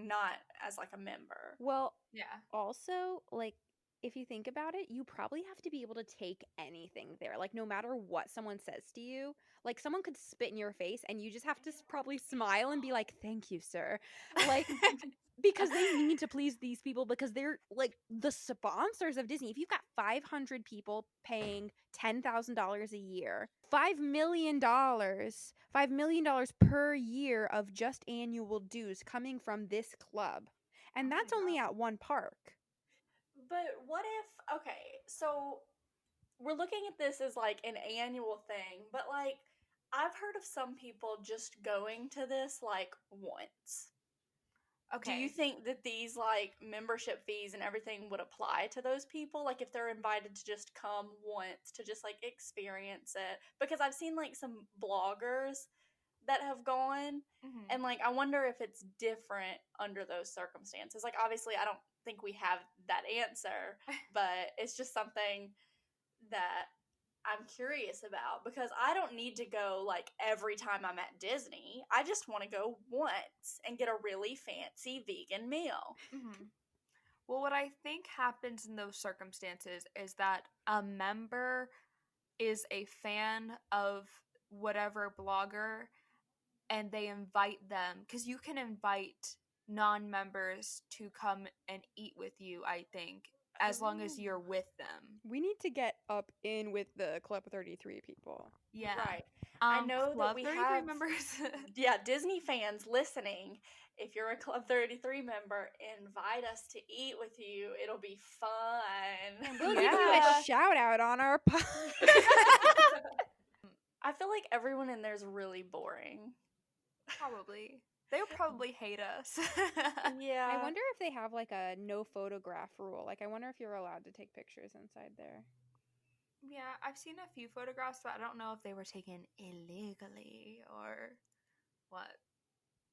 [SPEAKER 2] not as like a member.
[SPEAKER 3] Well,
[SPEAKER 4] yeah.
[SPEAKER 3] also, like, if you think about it, you probably have to be able to take anything there. Like, no matter what someone says to you, like, someone could spit in your face and you just have to probably smile and be like, thank you, sir. Like, because they need to please these people because they're, like, the sponsors of Disney. If you've got 500 people paying $10,000 a year, $5 million per year of just annual dues coming from this club. And
[SPEAKER 4] Oh my
[SPEAKER 3] that's only
[SPEAKER 4] God.
[SPEAKER 3] at one park.
[SPEAKER 2] But what if, okay, so we're looking at this as like an annual thing, but like I've heard of some people just going to this like once.
[SPEAKER 4] Okay.
[SPEAKER 2] Do you think that these like membership fees and everything would apply to those people? Like if they're invited to just come once to just like experience it? Because I've seen like some bloggers that have gone
[SPEAKER 4] Mhm.
[SPEAKER 2] and like I wonder if it's different under those circumstances. Like obviously I don't think we have that answer, but it's just something that I'm curious about because I don't need to go like every time I'm at Disney. I just want to go once and get a really fancy vegan meal.
[SPEAKER 4] Mhm. Well, what I think happens in those circumstances is that a member is a fan of whatever blogger and they invite them because you can invite non-members to come and eat with you, I think, as long as you're with them.
[SPEAKER 3] We need to get up in with the Club 33 people.
[SPEAKER 4] Yeah.
[SPEAKER 2] Right. I know that
[SPEAKER 4] Club
[SPEAKER 2] we
[SPEAKER 4] 33
[SPEAKER 2] have
[SPEAKER 4] members.
[SPEAKER 2] yeah, Disney fans listening. If you're a Club 33 member, invite us to eat with you. It'll be fun.
[SPEAKER 3] And we'll give you
[SPEAKER 4] Yeah.
[SPEAKER 3] a shout out on our
[SPEAKER 2] I feel like everyone in there's really boring.
[SPEAKER 4] Probably. They'll probably hate us.
[SPEAKER 2] Yeah.
[SPEAKER 3] I wonder if they have like a no photograph rule. Like, I wonder if you're allowed to take pictures inside there.
[SPEAKER 4] Yeah, I've seen a few photographs, but I don't know if they were taken illegally or what.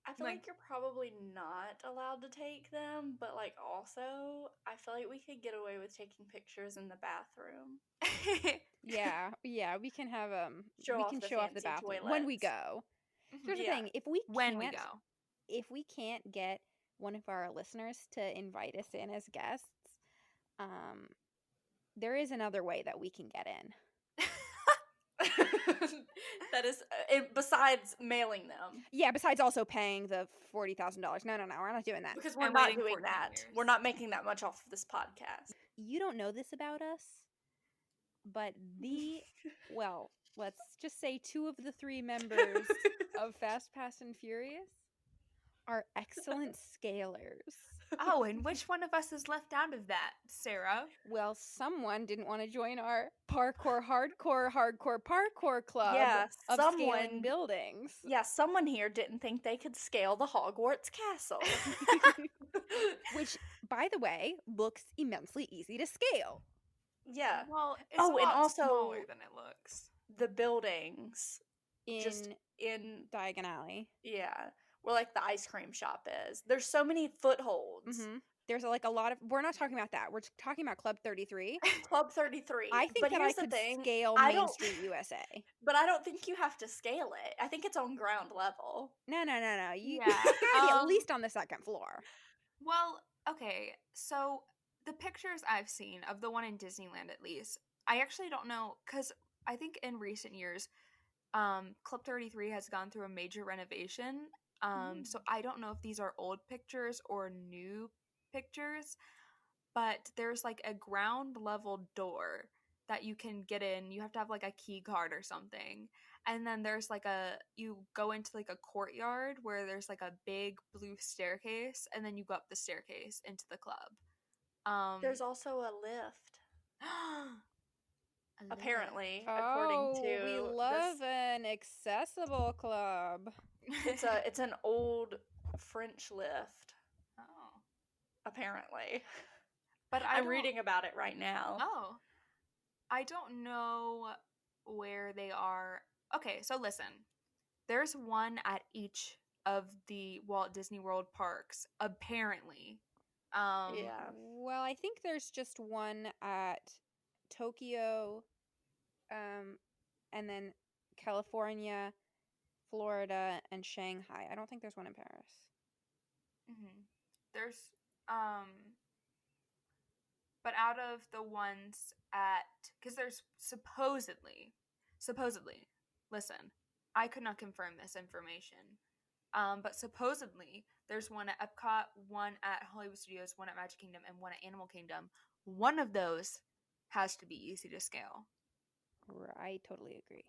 [SPEAKER 2] I feel like you're probably not allowed to take them, but like also, I feel like we could get away with taking pictures in the bathroom.
[SPEAKER 3] Yeah, we can have
[SPEAKER 2] Show
[SPEAKER 3] we
[SPEAKER 2] off
[SPEAKER 3] can
[SPEAKER 2] the
[SPEAKER 3] show off the
[SPEAKER 2] fancy
[SPEAKER 3] bathroom when we
[SPEAKER 2] toilets.
[SPEAKER 3] go. Here's the
[SPEAKER 2] Yeah.
[SPEAKER 3] thing: if we
[SPEAKER 4] When we
[SPEAKER 3] can't,
[SPEAKER 4] go.
[SPEAKER 3] if we can't get one of our listeners to invite us in as guests, there is another way that we can get in.
[SPEAKER 2] That is, besides mailing them.
[SPEAKER 3] Yeah, besides also paying the $40,000. No, we're not doing that.
[SPEAKER 2] Because we're
[SPEAKER 4] And
[SPEAKER 2] not
[SPEAKER 4] waiting
[SPEAKER 2] doing
[SPEAKER 4] 14
[SPEAKER 2] that.
[SPEAKER 4] years.
[SPEAKER 2] We're not making that much off of this podcast.
[SPEAKER 3] You don't know this about us, but well, let's just say 2 of the 3 members of Fastpass and Furious are excellent scalers.
[SPEAKER 4] Oh, and which one of us is left out of that, Sarah?
[SPEAKER 3] Well, someone didn't want to join our hardcore parkour club
[SPEAKER 2] Yeah,
[SPEAKER 3] of scaling
[SPEAKER 2] someone-
[SPEAKER 3] buildings.
[SPEAKER 2] Yeah, someone here didn't think they could scale the Hogwarts castle.
[SPEAKER 3] Which, by the way, looks immensely easy to scale.
[SPEAKER 2] Yeah.
[SPEAKER 4] Well, it's
[SPEAKER 2] Oh,
[SPEAKER 4] a
[SPEAKER 2] and
[SPEAKER 4] lot
[SPEAKER 2] also-
[SPEAKER 4] smaller than it looks.
[SPEAKER 2] The buildings
[SPEAKER 3] In
[SPEAKER 2] just in,
[SPEAKER 3] Diagon Alley.
[SPEAKER 2] yeah, where like the ice cream shop is. There's so many footholds.
[SPEAKER 3] Mm-hmm. There's like a lot of. We're not talking about that. We're talking about Club 33.
[SPEAKER 2] Club 33.
[SPEAKER 3] I think
[SPEAKER 2] but
[SPEAKER 3] that I
[SPEAKER 2] here's the
[SPEAKER 3] could
[SPEAKER 2] thing,
[SPEAKER 3] scale
[SPEAKER 2] I
[SPEAKER 3] Main
[SPEAKER 2] don't-
[SPEAKER 3] Street, USA.
[SPEAKER 2] But I don't think you have to scale it. I think it's on ground level.
[SPEAKER 3] No. You,
[SPEAKER 4] Yeah,
[SPEAKER 3] you gotta be at least on the second floor.
[SPEAKER 4] Well, okay, so the pictures I've seen of the one in Disneyland, at least, I actually don't know, because I think in recent years, Club 33 has gone through a major renovation. So I don't know if these are old pictures or new pictures, but there's like a ground level door that you can get in. You have to have like a key card or something. And then there's like you go into like a courtyard where there's like a big blue staircase, and then you go up the staircase into the club.
[SPEAKER 2] There's also a lift,
[SPEAKER 4] a lift.
[SPEAKER 2] apparently,
[SPEAKER 3] Oh,
[SPEAKER 2] according to
[SPEAKER 3] we
[SPEAKER 2] this-
[SPEAKER 3] love an accessible club.
[SPEAKER 2] it's an old French lift,
[SPEAKER 4] Oh.
[SPEAKER 2] apparently.
[SPEAKER 4] But
[SPEAKER 2] I'm
[SPEAKER 4] don't-
[SPEAKER 2] reading about it right now.
[SPEAKER 4] Oh. I don't know where they are. Okay, so listen. There's one at each of the Walt Disney World parks, apparently.
[SPEAKER 2] Yeah.
[SPEAKER 3] Well, I think there's just one at Tokyo, and then California, Florida, and Shanghai. I don't think there's one in Paris.
[SPEAKER 4] Mhm. There's But out of the ones because there's supposedly, listen, I could not confirm this information. But supposedly there's one at Epcot, one at Hollywood Studios, one at Magic Kingdom, and one at Animal Kingdom. One of those has to be easy to scale.
[SPEAKER 3] I totally agree.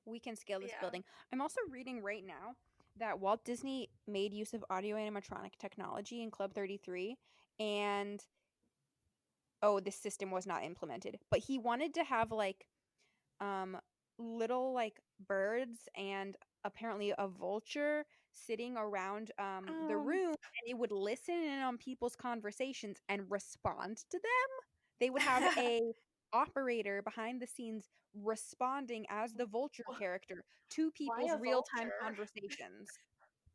[SPEAKER 3] We can scale this
[SPEAKER 2] Yeah.
[SPEAKER 3] building. I'm also reading right now that Walt Disney made use of audio animatronic technology in Club 33, and this system was not implemented. But he wanted to have like little like birds and apparently a vulture sitting around the room, and it would listen in on people's conversations and respond to them. They would have a operator behind the scenes responding as the vulture character to people's
[SPEAKER 2] a
[SPEAKER 3] real-time
[SPEAKER 2] vulture?
[SPEAKER 3] conversations,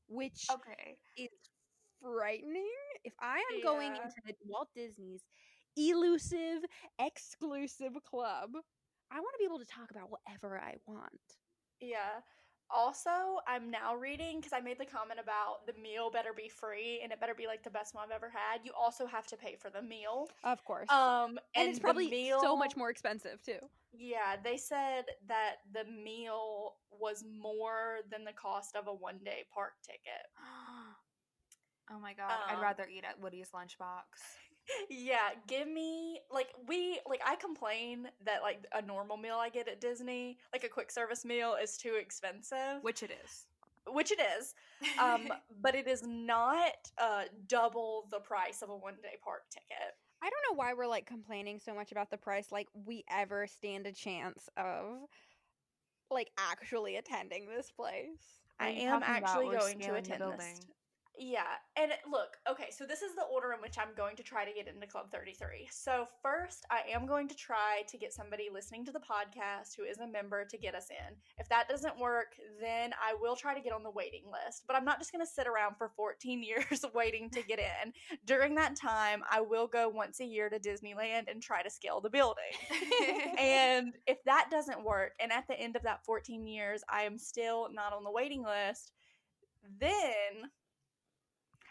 [SPEAKER 3] which
[SPEAKER 4] Okay.
[SPEAKER 3] is frightening. If I am going
[SPEAKER 2] Yeah.
[SPEAKER 3] into Walt Disney's elusive, exclusive club, I want to be able to talk about whatever I want.
[SPEAKER 2] Yeah. Also, I'm now reading because I made the comment about the meal better be free and it better be like the best one I've ever had. You also have to pay for the meal.
[SPEAKER 3] Of course.
[SPEAKER 2] And
[SPEAKER 3] it's probably so much more expensive too.
[SPEAKER 2] Yeah, they said that the meal was more than the cost of a one-day park ticket.
[SPEAKER 4] Oh my god, I'd rather eat at Woody's lunchbox.
[SPEAKER 2] Yeah, give me I complain that like a normal meal I get at Disney, like a quick service meal, is too expensive.
[SPEAKER 4] Which it is.
[SPEAKER 2] But it is not double the price of a one-day park ticket.
[SPEAKER 3] I don't know why we're like complaining so much about the price, like we ever stand a chance of like actually attending this place.
[SPEAKER 2] I am actually going to attend this. Yeah, and look, okay, so this is the order in which I'm going to try to get into Club 33. So first, I am going to try to get somebody listening to the podcast who is a member to get us in. If that doesn't work, then I will try to get on the waiting list. But I'm not just going to sit around for 14 years waiting to get in. During that time, I will go once a year to Disneyland and try to scale the building. And if that doesn't work, and at the end of that 14 years, I am still not on the waiting list, then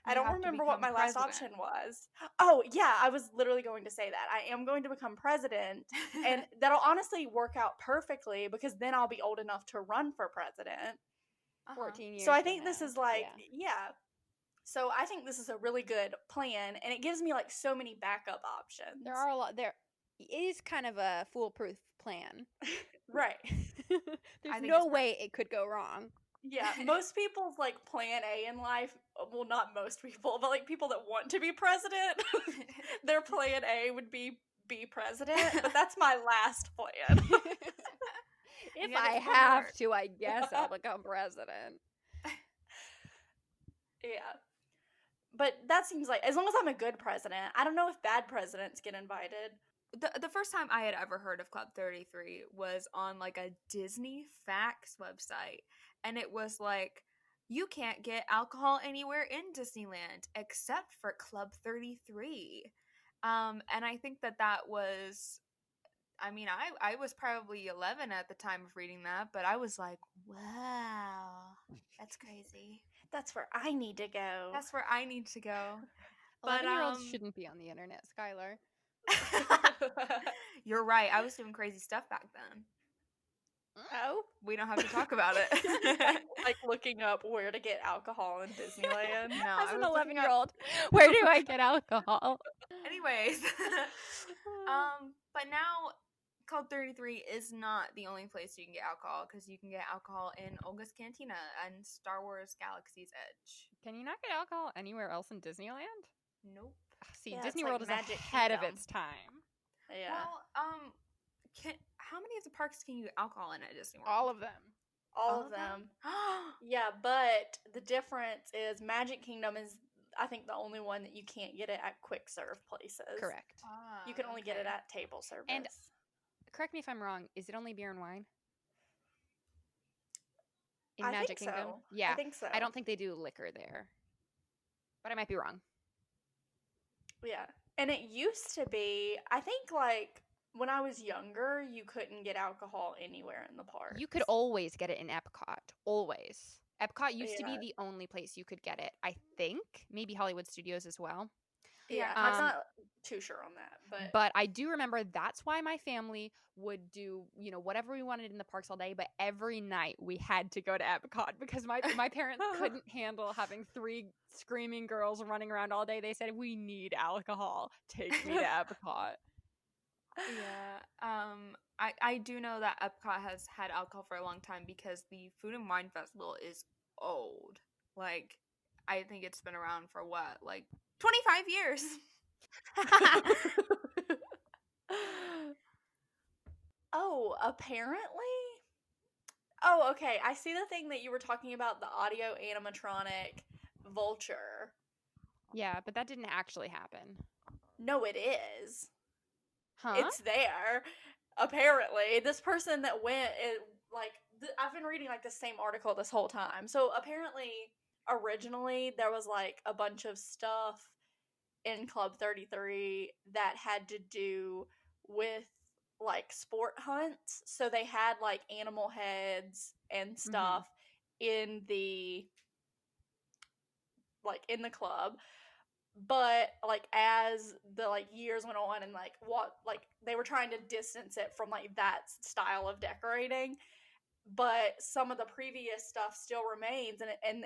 [SPEAKER 2] I don't remember what my last option was. Oh, yeah, I was literally going to say that. I am going to become president, and that'll honestly work out perfectly because then I'll be old enough to run for president.
[SPEAKER 3] 14 years.
[SPEAKER 2] So I think this is like, yeah. So I think this is a really good plan, and it gives me like so many backup options.
[SPEAKER 3] There are a lot. There is kind of a foolproof plan.
[SPEAKER 2] Right.
[SPEAKER 3] There's no way it could go wrong.
[SPEAKER 2] Yeah, most people's like plan A in life, well, not most people, but like people that want to be president, their plan A would be president, but that's my last plan.
[SPEAKER 3] If I have to, I guess I'll become president.
[SPEAKER 2] Yeah. But that seems like, as long as I'm a good president, I don't know if bad presidents get invited.
[SPEAKER 4] The first time I had ever heard of Club 33 was on like a Disney Facts website. And it was like, you can't get alcohol anywhere in Disneyland except for Club 33. And I think that was, I mean, I was probably 11 at the time of reading that, but I was like, wow, that's crazy.
[SPEAKER 2] That's where I need to go.
[SPEAKER 4] That's where I need to go.
[SPEAKER 3] 11-year-olds shouldn't be on the internet, Skylar.
[SPEAKER 4] You're right. I was doing crazy stuff back then.
[SPEAKER 2] Oh?
[SPEAKER 4] We don't have to talk about it.
[SPEAKER 2] like looking up where to get alcohol in Disneyland.
[SPEAKER 4] No,
[SPEAKER 3] as an 11-year-old, where do I get alcohol?
[SPEAKER 4] Anyways, but now Club 33 is not the only place you can get alcohol, because you can get alcohol in Olga's Cantina and Star Wars Galaxy's Edge.
[SPEAKER 3] Can you not get alcohol anywhere else in Disneyland?
[SPEAKER 4] Nope.
[SPEAKER 3] See,
[SPEAKER 2] Yeah,
[SPEAKER 3] Disney
[SPEAKER 2] like
[SPEAKER 3] World is
[SPEAKER 2] Magic
[SPEAKER 3] ahead
[SPEAKER 2] Kingdom.
[SPEAKER 3] of its time.
[SPEAKER 2] Yeah.
[SPEAKER 4] Well, how many of the parks can you get alcohol in at Disney World?
[SPEAKER 3] All of them.
[SPEAKER 2] All of them. Yeah, but the difference is Magic Kingdom is, I think, the only one that you can't get it at quick serve places.
[SPEAKER 3] Correct.
[SPEAKER 2] You can only get it at table service.
[SPEAKER 3] And correct me if I'm wrong, is it only beer and wine? In
[SPEAKER 2] I
[SPEAKER 3] Magic
[SPEAKER 2] think
[SPEAKER 3] Kingdom?
[SPEAKER 2] so.
[SPEAKER 3] Yeah.
[SPEAKER 2] I think so.
[SPEAKER 3] I don't think they do liquor there. But I might be wrong.
[SPEAKER 2] Yeah. And it used to be, I think, like, when I was younger, you couldn't get alcohol anywhere in the park.
[SPEAKER 3] You could always get it in Epcot. Always. Epcot used to be
[SPEAKER 2] Yeah.
[SPEAKER 3] the only place you could get it, I think. Maybe Hollywood Studios as well.
[SPEAKER 2] Yeah,
[SPEAKER 4] Yeah,
[SPEAKER 2] I'm
[SPEAKER 3] Um,
[SPEAKER 2] not too sure on that, but
[SPEAKER 3] But I do remember that's why my family would do, whatever we wanted in the parks all day. But every night we had to go to Epcot because my parents couldn't handle having 3 screaming girls running around all day. They said, "We need alcohol. Take me to Epcot."
[SPEAKER 4] Yeah. I do know that Epcot has had alcohol for a long time because the Food and Wine Festival is old. Like, I think it's been around for what, like 25 years.
[SPEAKER 2] oh, apparently. Oh, okay. I see the thing that you were talking about, the audio animatronic Vulture.
[SPEAKER 3] Yeah, but that didn't actually happen.
[SPEAKER 2] No, it is.
[SPEAKER 3] Huh?
[SPEAKER 2] It's there. Apparently, this person that went, I've been reading like the same article this whole time. So apparently, originally there was like a bunch of stuff in Club 33 that had to do with like sport hunts. So they had like animal heads and stuff in the in the club. But like as the like years went on and like what like they were trying to distance it from like that style of decorating, but some of the previous stuff still remains,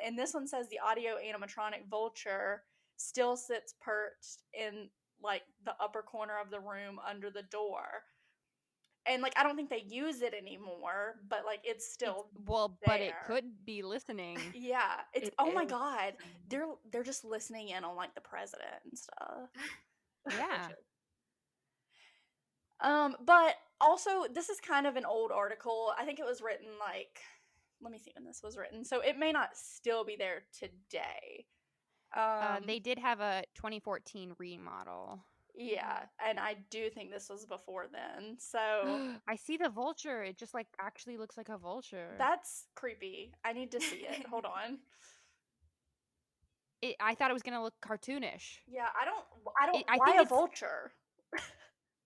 [SPEAKER 2] and this one says the audio animatronic Vulture still sits perched in like the upper corner of the room under the door, and like I don't think they use it anymore, but like it's still
[SPEAKER 3] But it
[SPEAKER 2] there.
[SPEAKER 3] could be listening.
[SPEAKER 2] Yeah, it's
[SPEAKER 4] It
[SPEAKER 2] oh my
[SPEAKER 4] is.
[SPEAKER 2] god, they're just listening in on like the president and stuff.
[SPEAKER 3] Yeah.
[SPEAKER 2] But also this is kind of an old article. I think it was written like, let me see when this was written. So it may not still be there today.
[SPEAKER 3] They did have a 2014 remodel.
[SPEAKER 2] Yeah, and I do think this was before then. So
[SPEAKER 3] I see the vulture. It just like actually looks like a vulture.
[SPEAKER 2] that's creepy. I need to see it. Hold on.
[SPEAKER 3] I thought it was gonna look cartoonish.
[SPEAKER 2] Yeah, I don't
[SPEAKER 3] I
[SPEAKER 2] why
[SPEAKER 3] think
[SPEAKER 2] a
[SPEAKER 3] it's
[SPEAKER 2] vulture?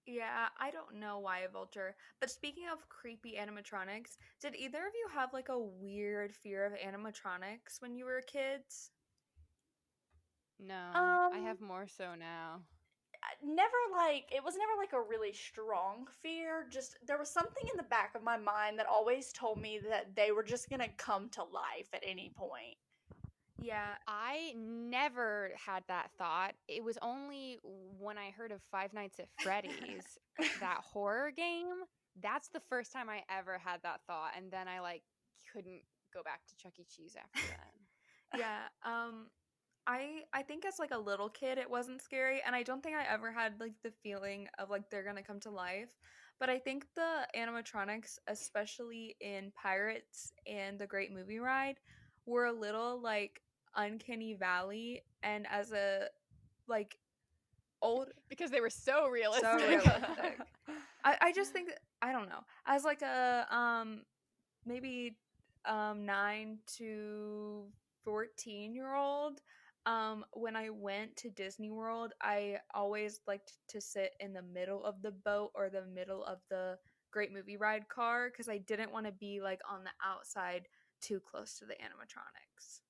[SPEAKER 4] Yeah, I don't know why a vulture. But speaking of creepy animatronics, did either of you have like a weird fear of animatronics when you were kids?
[SPEAKER 3] no. I
[SPEAKER 2] Um
[SPEAKER 3] have more so now.
[SPEAKER 2] never like it was never like a really strong fear, just there was something in the back of my mind that always told me that they were just going to come to life at any point.
[SPEAKER 4] Yeah,
[SPEAKER 3] I never had that thought. It was only when I heard of Five Nights at Freddy's, that horror game. That's the first time I ever had that thought, and then I like couldn't go back to Chuck E. Cheese after that.
[SPEAKER 4] yeah. I think as like a little kid it wasn't scary, and I don't think I ever had like the feeling of like they're gonna come to life. But I think the animatronics, especially in Pirates and the Great Movie Ride, were a little like uncanny valley, and as a like old
[SPEAKER 3] Because they were so realistic.
[SPEAKER 4] so realistic. I just think I don't know. As like a maybe 9 to 14-year-old, when I went to Disney World, I always liked to sit in the middle of the boat or the middle of the Great Movie Ride car because I didn't want to be like on the outside too close to the animatronics.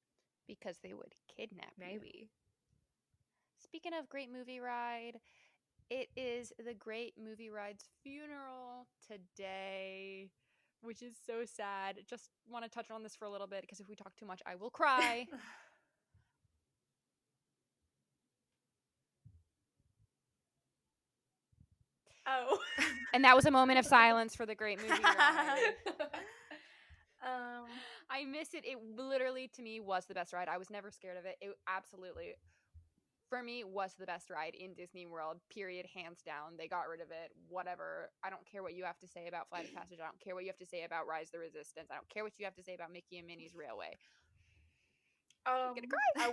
[SPEAKER 3] Because they would kidnap you.
[SPEAKER 4] Maybe.
[SPEAKER 3] Speaking of Great Movie Ride, it is the Great Movie Ride's funeral today, which is so sad. Just want to touch on this for a little bit because if we talk too much, I will cry.
[SPEAKER 2] Oh.
[SPEAKER 3] And that was a moment of silence for the Great Movie Ride. I miss it. It literally, to me, was the best ride. I was never scared of it. It absolutely, for me, was the best ride in Disney World, period, hands down. They got rid of it, whatever. I don't care what you have to say about Flight of Passage. I don't care what you have to say about Rise of the Resistance. I don't care what you have to say about Mickey and Minnie's Railway. Gonna cry.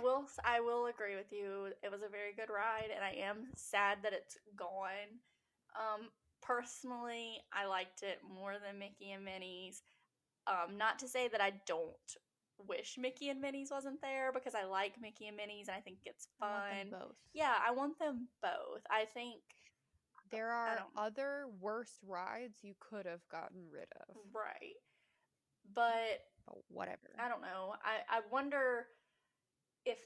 [SPEAKER 2] I will agree with you. It was a very good ride, and I am sad that it's gone. Personally, I liked it more than Mickey and Minnie's. Not to say that I don't wish Mickey and Minnie's wasn't there, because I like Mickey and Minnie's and I think it's fun.
[SPEAKER 3] I want them both.
[SPEAKER 2] Yeah, I want them both. I think
[SPEAKER 3] there are other worse rides you could have gotten rid of.
[SPEAKER 2] Right. But
[SPEAKER 3] whatever.
[SPEAKER 2] I don't know. I wonder if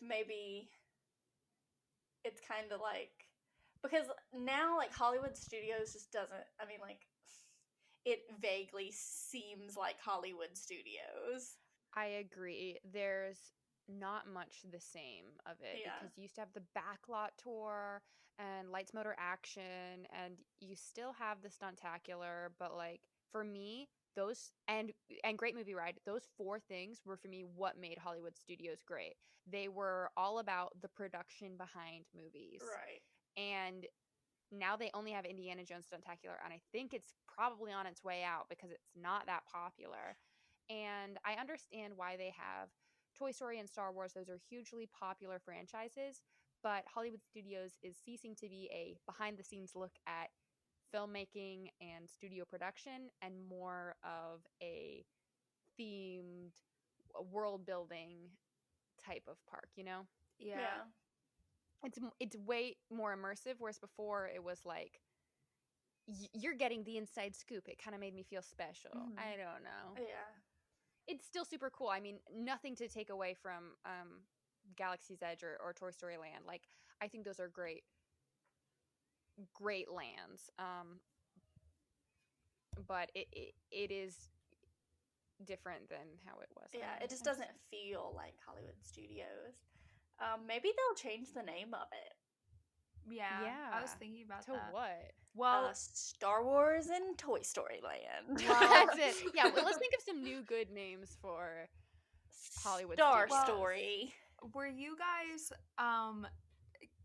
[SPEAKER 2] it's kind of like, because now like Hollywood Studios just doesn't, I mean, like, it vaguely seems like Hollywood Studios.
[SPEAKER 3] I agree. There's not much the same of it
[SPEAKER 2] Yeah.
[SPEAKER 3] because you used to have the backlot tour and lights motor action, and you still have the stuntacular, but like for me, those and Great Movie Ride, those four things were for me what made Hollywood Studios great. They were all about the production behind movies.
[SPEAKER 2] Right.
[SPEAKER 3] And now they only have Indiana Jones Stuntacular, and I think it's probably on its way out because it's not that popular. And I understand why they have Toy Story and Star Wars. Those are hugely popular franchises, but Hollywood Studios is ceasing to be a behind-the-scenes look at filmmaking and studio production and more of a themed world-building type of park, you know?
[SPEAKER 2] Yeah.
[SPEAKER 3] It's way more immersive, whereas before it was like you're getting the inside scoop. It kind of made me feel special.
[SPEAKER 2] Mhm.
[SPEAKER 3] I don't know.
[SPEAKER 2] Yeah.
[SPEAKER 3] It's still super cool. I mean, nothing to take away from Galaxy's Edge or Toy Story Land. Like, I think those are great lands. But it is different than how it was.
[SPEAKER 2] Yeah, it just doesn't feel like Hollywood Studios. Maybe they'll change the name of it.
[SPEAKER 4] Yeah, I was
[SPEAKER 3] Yeah.
[SPEAKER 4] thinking about
[SPEAKER 3] To
[SPEAKER 4] that.
[SPEAKER 3] what?
[SPEAKER 4] Well,
[SPEAKER 2] Star Wars and Toy Story Land.
[SPEAKER 4] Well-
[SPEAKER 3] That's it. Yeah, well, let's think of some new good names for Hollywood
[SPEAKER 2] Star
[SPEAKER 3] Studios.
[SPEAKER 2] Story.
[SPEAKER 4] were you guys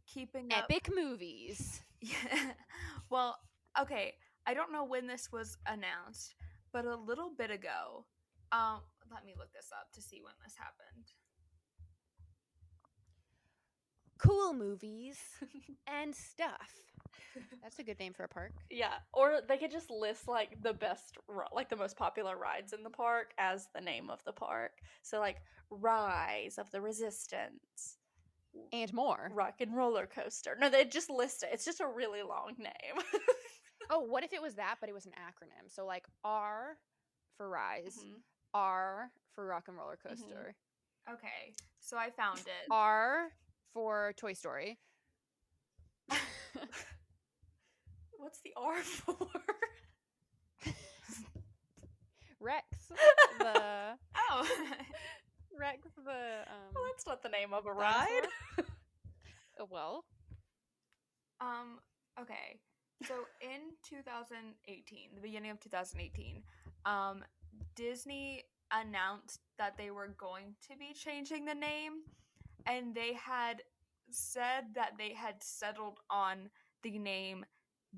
[SPEAKER 4] keeping up?
[SPEAKER 3] Epic movies.
[SPEAKER 4] Yeah. Well, okay. I don't know when this was announced, but a little bit ago. Let me look this up to see when this happened.
[SPEAKER 3] Cool movies and stuff. That's a good name for a park.
[SPEAKER 2] Yeah, or they could just list like the best, like the most popular rides in the park as the name of the park. So like Rise of the Resistance,
[SPEAKER 3] And more.
[SPEAKER 2] Rock and Roller Coaster. No, they just list it. It's just a really long name.
[SPEAKER 3] Oh, what if it was that, but it was an acronym? So like R for Rise,
[SPEAKER 2] Mhm.
[SPEAKER 3] R for Rock and Roller Coaster,
[SPEAKER 4] Okay, so I found it.
[SPEAKER 3] R for Toy Story.
[SPEAKER 2] What's the R for?
[SPEAKER 3] Rex the
[SPEAKER 4] Oh,
[SPEAKER 3] Rex the
[SPEAKER 2] Well, that's not the name of a ride.
[SPEAKER 3] dinosaur? Well,
[SPEAKER 4] okay. So in 2018, the beginning of 2018, Disney announced that they were going to be changing the name, and they had said that they had settled on the name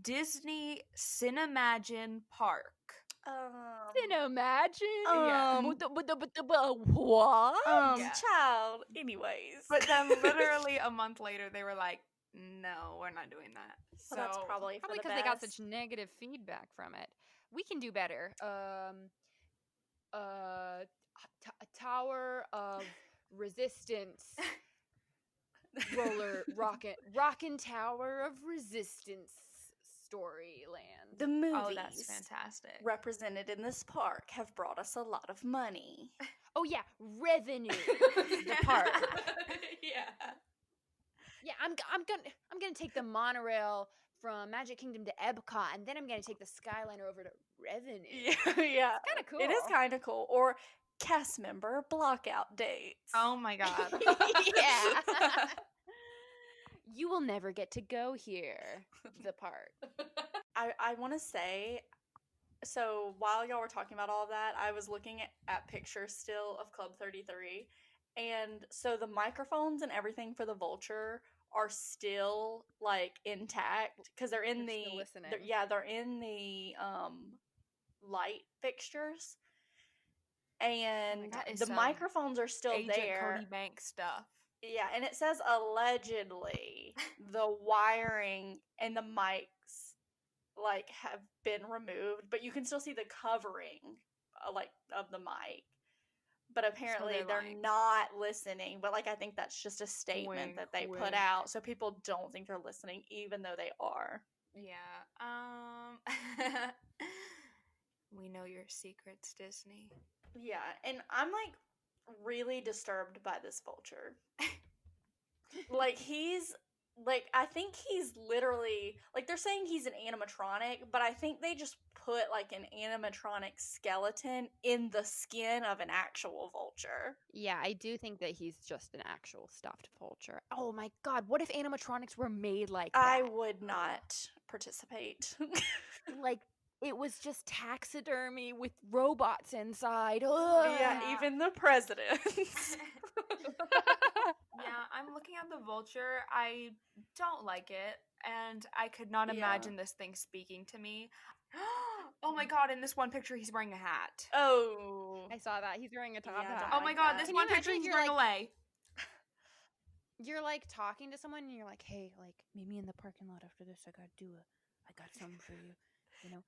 [SPEAKER 4] Disney Cinemagine Park.
[SPEAKER 3] Imagine.
[SPEAKER 4] Yeah.
[SPEAKER 3] What?
[SPEAKER 4] Yeah.
[SPEAKER 2] Child. Anyways.
[SPEAKER 4] But then literally a month later, they were like, no, we're not doing that. So
[SPEAKER 2] Well, that's probably
[SPEAKER 3] Probably
[SPEAKER 2] for the
[SPEAKER 3] because they got
[SPEAKER 2] best.
[SPEAKER 3] such negative feedback from it. We can do better. Tower of Resistance. Rockin' Tower of Resistance Storyland.
[SPEAKER 2] The movies
[SPEAKER 4] Oh, that's fantastic.
[SPEAKER 2] represented in this park have brought us a lot of money.
[SPEAKER 3] Oh yeah, revenue. The park.
[SPEAKER 2] Yeah.
[SPEAKER 3] Yeah, I'm gonna take the monorail from Magic Kingdom to Epcot, and then I'm gonna take the Skyliner over to Revenue.
[SPEAKER 2] Yeah.
[SPEAKER 3] Kind of cool.
[SPEAKER 2] It is kind of cool. Or cast member blockout dates.
[SPEAKER 4] Oh my god.
[SPEAKER 3] Yeah. You will never get to go here. The park.
[SPEAKER 2] I want to say, so while y'all were talking about all of that, I was looking at pictures still of Club 33. And so the microphones and everything for the Vulture are still like intact because they're in
[SPEAKER 3] They're
[SPEAKER 2] the
[SPEAKER 3] still listening.
[SPEAKER 2] they're in the light fixtures. And
[SPEAKER 4] that is
[SPEAKER 2] the
[SPEAKER 4] some
[SPEAKER 2] microphones are still
[SPEAKER 4] Agent
[SPEAKER 2] there.
[SPEAKER 4] Cody Banks stuff.
[SPEAKER 2] Yeah, and it says allegedly the wiring and the mics like have been removed, but you can still see the covering like of the mic. But apparently
[SPEAKER 4] they're
[SPEAKER 2] they're
[SPEAKER 4] like-
[SPEAKER 2] not listening. But like I think that's just a statement
[SPEAKER 4] Wink,
[SPEAKER 2] that they put
[SPEAKER 4] wink.
[SPEAKER 2] out so people don't think they're listening even though they are.
[SPEAKER 4] Yeah. We know your secrets, Disney.
[SPEAKER 2] Yeah, and I'm like really disturbed by this Vulture. Like he's like, I think he's literally, like, they're saying he's an animatronic, but I think they just put, like, an animatronic skeleton in the skin of an actual vulture.
[SPEAKER 3] Yeah, I do think that he's just an actual stuffed vulture. Oh my god, what if animatronics were made like that?
[SPEAKER 2] I would not participate.
[SPEAKER 3] Like, it was just taxidermy with robots inside.
[SPEAKER 2] Yeah,
[SPEAKER 3] Ugh.
[SPEAKER 2] even the president.
[SPEAKER 4] Yeah, I'm looking at the vulture. I don't like it, and I could not
[SPEAKER 2] Yeah.
[SPEAKER 4] imagine this thing speaking to me. Oh my god, in this one picture, he's wearing a hat.
[SPEAKER 2] Oh.
[SPEAKER 3] I saw that. He's wearing a top
[SPEAKER 2] Yeah, I
[SPEAKER 3] hat.
[SPEAKER 2] don't
[SPEAKER 4] Oh
[SPEAKER 2] like
[SPEAKER 4] my god,
[SPEAKER 2] that.
[SPEAKER 4] this
[SPEAKER 3] Can
[SPEAKER 4] one
[SPEAKER 3] you
[SPEAKER 4] picture
[SPEAKER 3] imagine if
[SPEAKER 4] he's
[SPEAKER 3] you're
[SPEAKER 4] wearing
[SPEAKER 3] like-
[SPEAKER 4] away.
[SPEAKER 3] You're like talking to someone and you're like, hey, like, meet me in the parking lot after this. I got something for you, you know?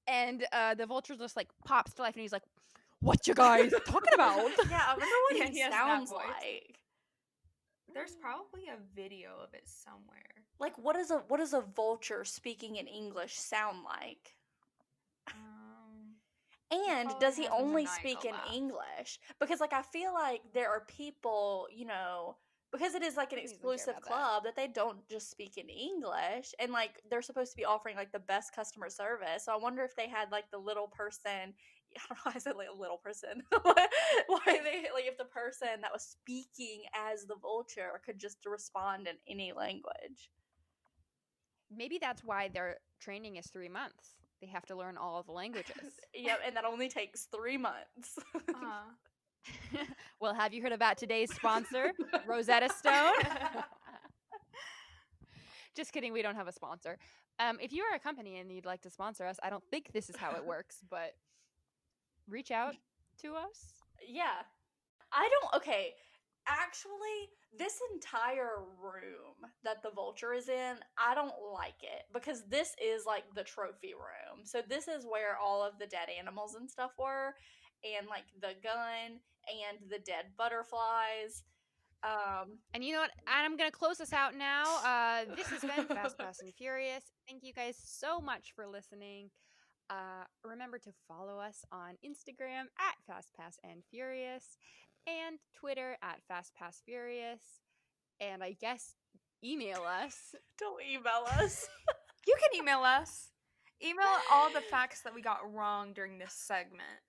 [SPEAKER 3] And the vulture just like pops to life and he's like, what you guys talking about?
[SPEAKER 2] Yeah, I wonder what
[SPEAKER 4] Yeah,
[SPEAKER 2] he
[SPEAKER 4] he has that
[SPEAKER 2] sounds
[SPEAKER 4] voice.
[SPEAKER 2] like.
[SPEAKER 4] There's probably a video of it somewhere.
[SPEAKER 2] Like, what does a vulture speaking in English sound like? And
[SPEAKER 4] probably
[SPEAKER 2] does he
[SPEAKER 4] has a
[SPEAKER 2] only
[SPEAKER 4] maniacal
[SPEAKER 2] speak in
[SPEAKER 4] laugh.
[SPEAKER 2] English? Because, like, I feel like there are people, you know, because it is like an
[SPEAKER 3] He doesn't care
[SPEAKER 2] exclusive
[SPEAKER 3] about that.
[SPEAKER 2] club that they don't just speak in English, and like they're supposed to be offering like the best customer service. So I wonder if they had like the little person. I don't know why I said like a little person. Why they like if the person that was speaking as the vulture could just respond in any language.
[SPEAKER 3] Maybe that's why their training is 3 months. They have to learn all of the languages.
[SPEAKER 2] Yep, and that only takes 3 months.
[SPEAKER 3] Well, have you heard about today's sponsor, Rosetta Stone? Just kidding, we don't have a sponsor. If you are a company and you'd like to sponsor us, I don't think this is how it works, but reach out to us.
[SPEAKER 2] Yeah. Okay. Actually, this entire room that the vulture is in, I don't like it because this is like the trophy room. So this is where all of the dead animals and stuff were, and like the gun and the dead butterflies.
[SPEAKER 3] And you know what? I'm going to close this out now. This has been Fastpass and Furious. Thank you guys so much for listening. Remember to follow us on Instagram at Fastpass and Furious and Twitter at Fastpass Furious. And I guess email us.
[SPEAKER 2] Don't email us.
[SPEAKER 4] You can email us. Email all the facts that we got wrong during this segment.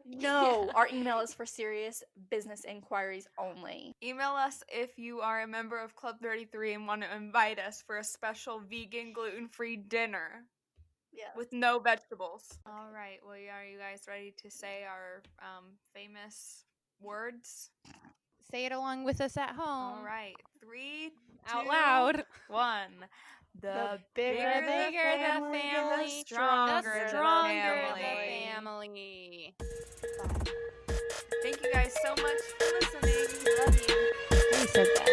[SPEAKER 2] No, our email is for serious business inquiries only.
[SPEAKER 4] Email us if you are a member of Club 33 and want to invite us for a special vegan, gluten-free dinner.
[SPEAKER 2] Yeah.
[SPEAKER 4] With no vegetables. All right. Well, are you guys ready to say our famous words?
[SPEAKER 3] Say it along with us at home.
[SPEAKER 4] All right. 3, 2,
[SPEAKER 3] Out loud.
[SPEAKER 4] 1. The
[SPEAKER 2] bigger
[SPEAKER 3] The bigger the family,
[SPEAKER 4] the stronger
[SPEAKER 3] the
[SPEAKER 4] the
[SPEAKER 3] stronger
[SPEAKER 4] family.
[SPEAKER 3] the family.
[SPEAKER 4] Thank you guys so much for listening. Love you.
[SPEAKER 3] I said that.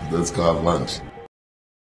[SPEAKER 1] That's called lunch.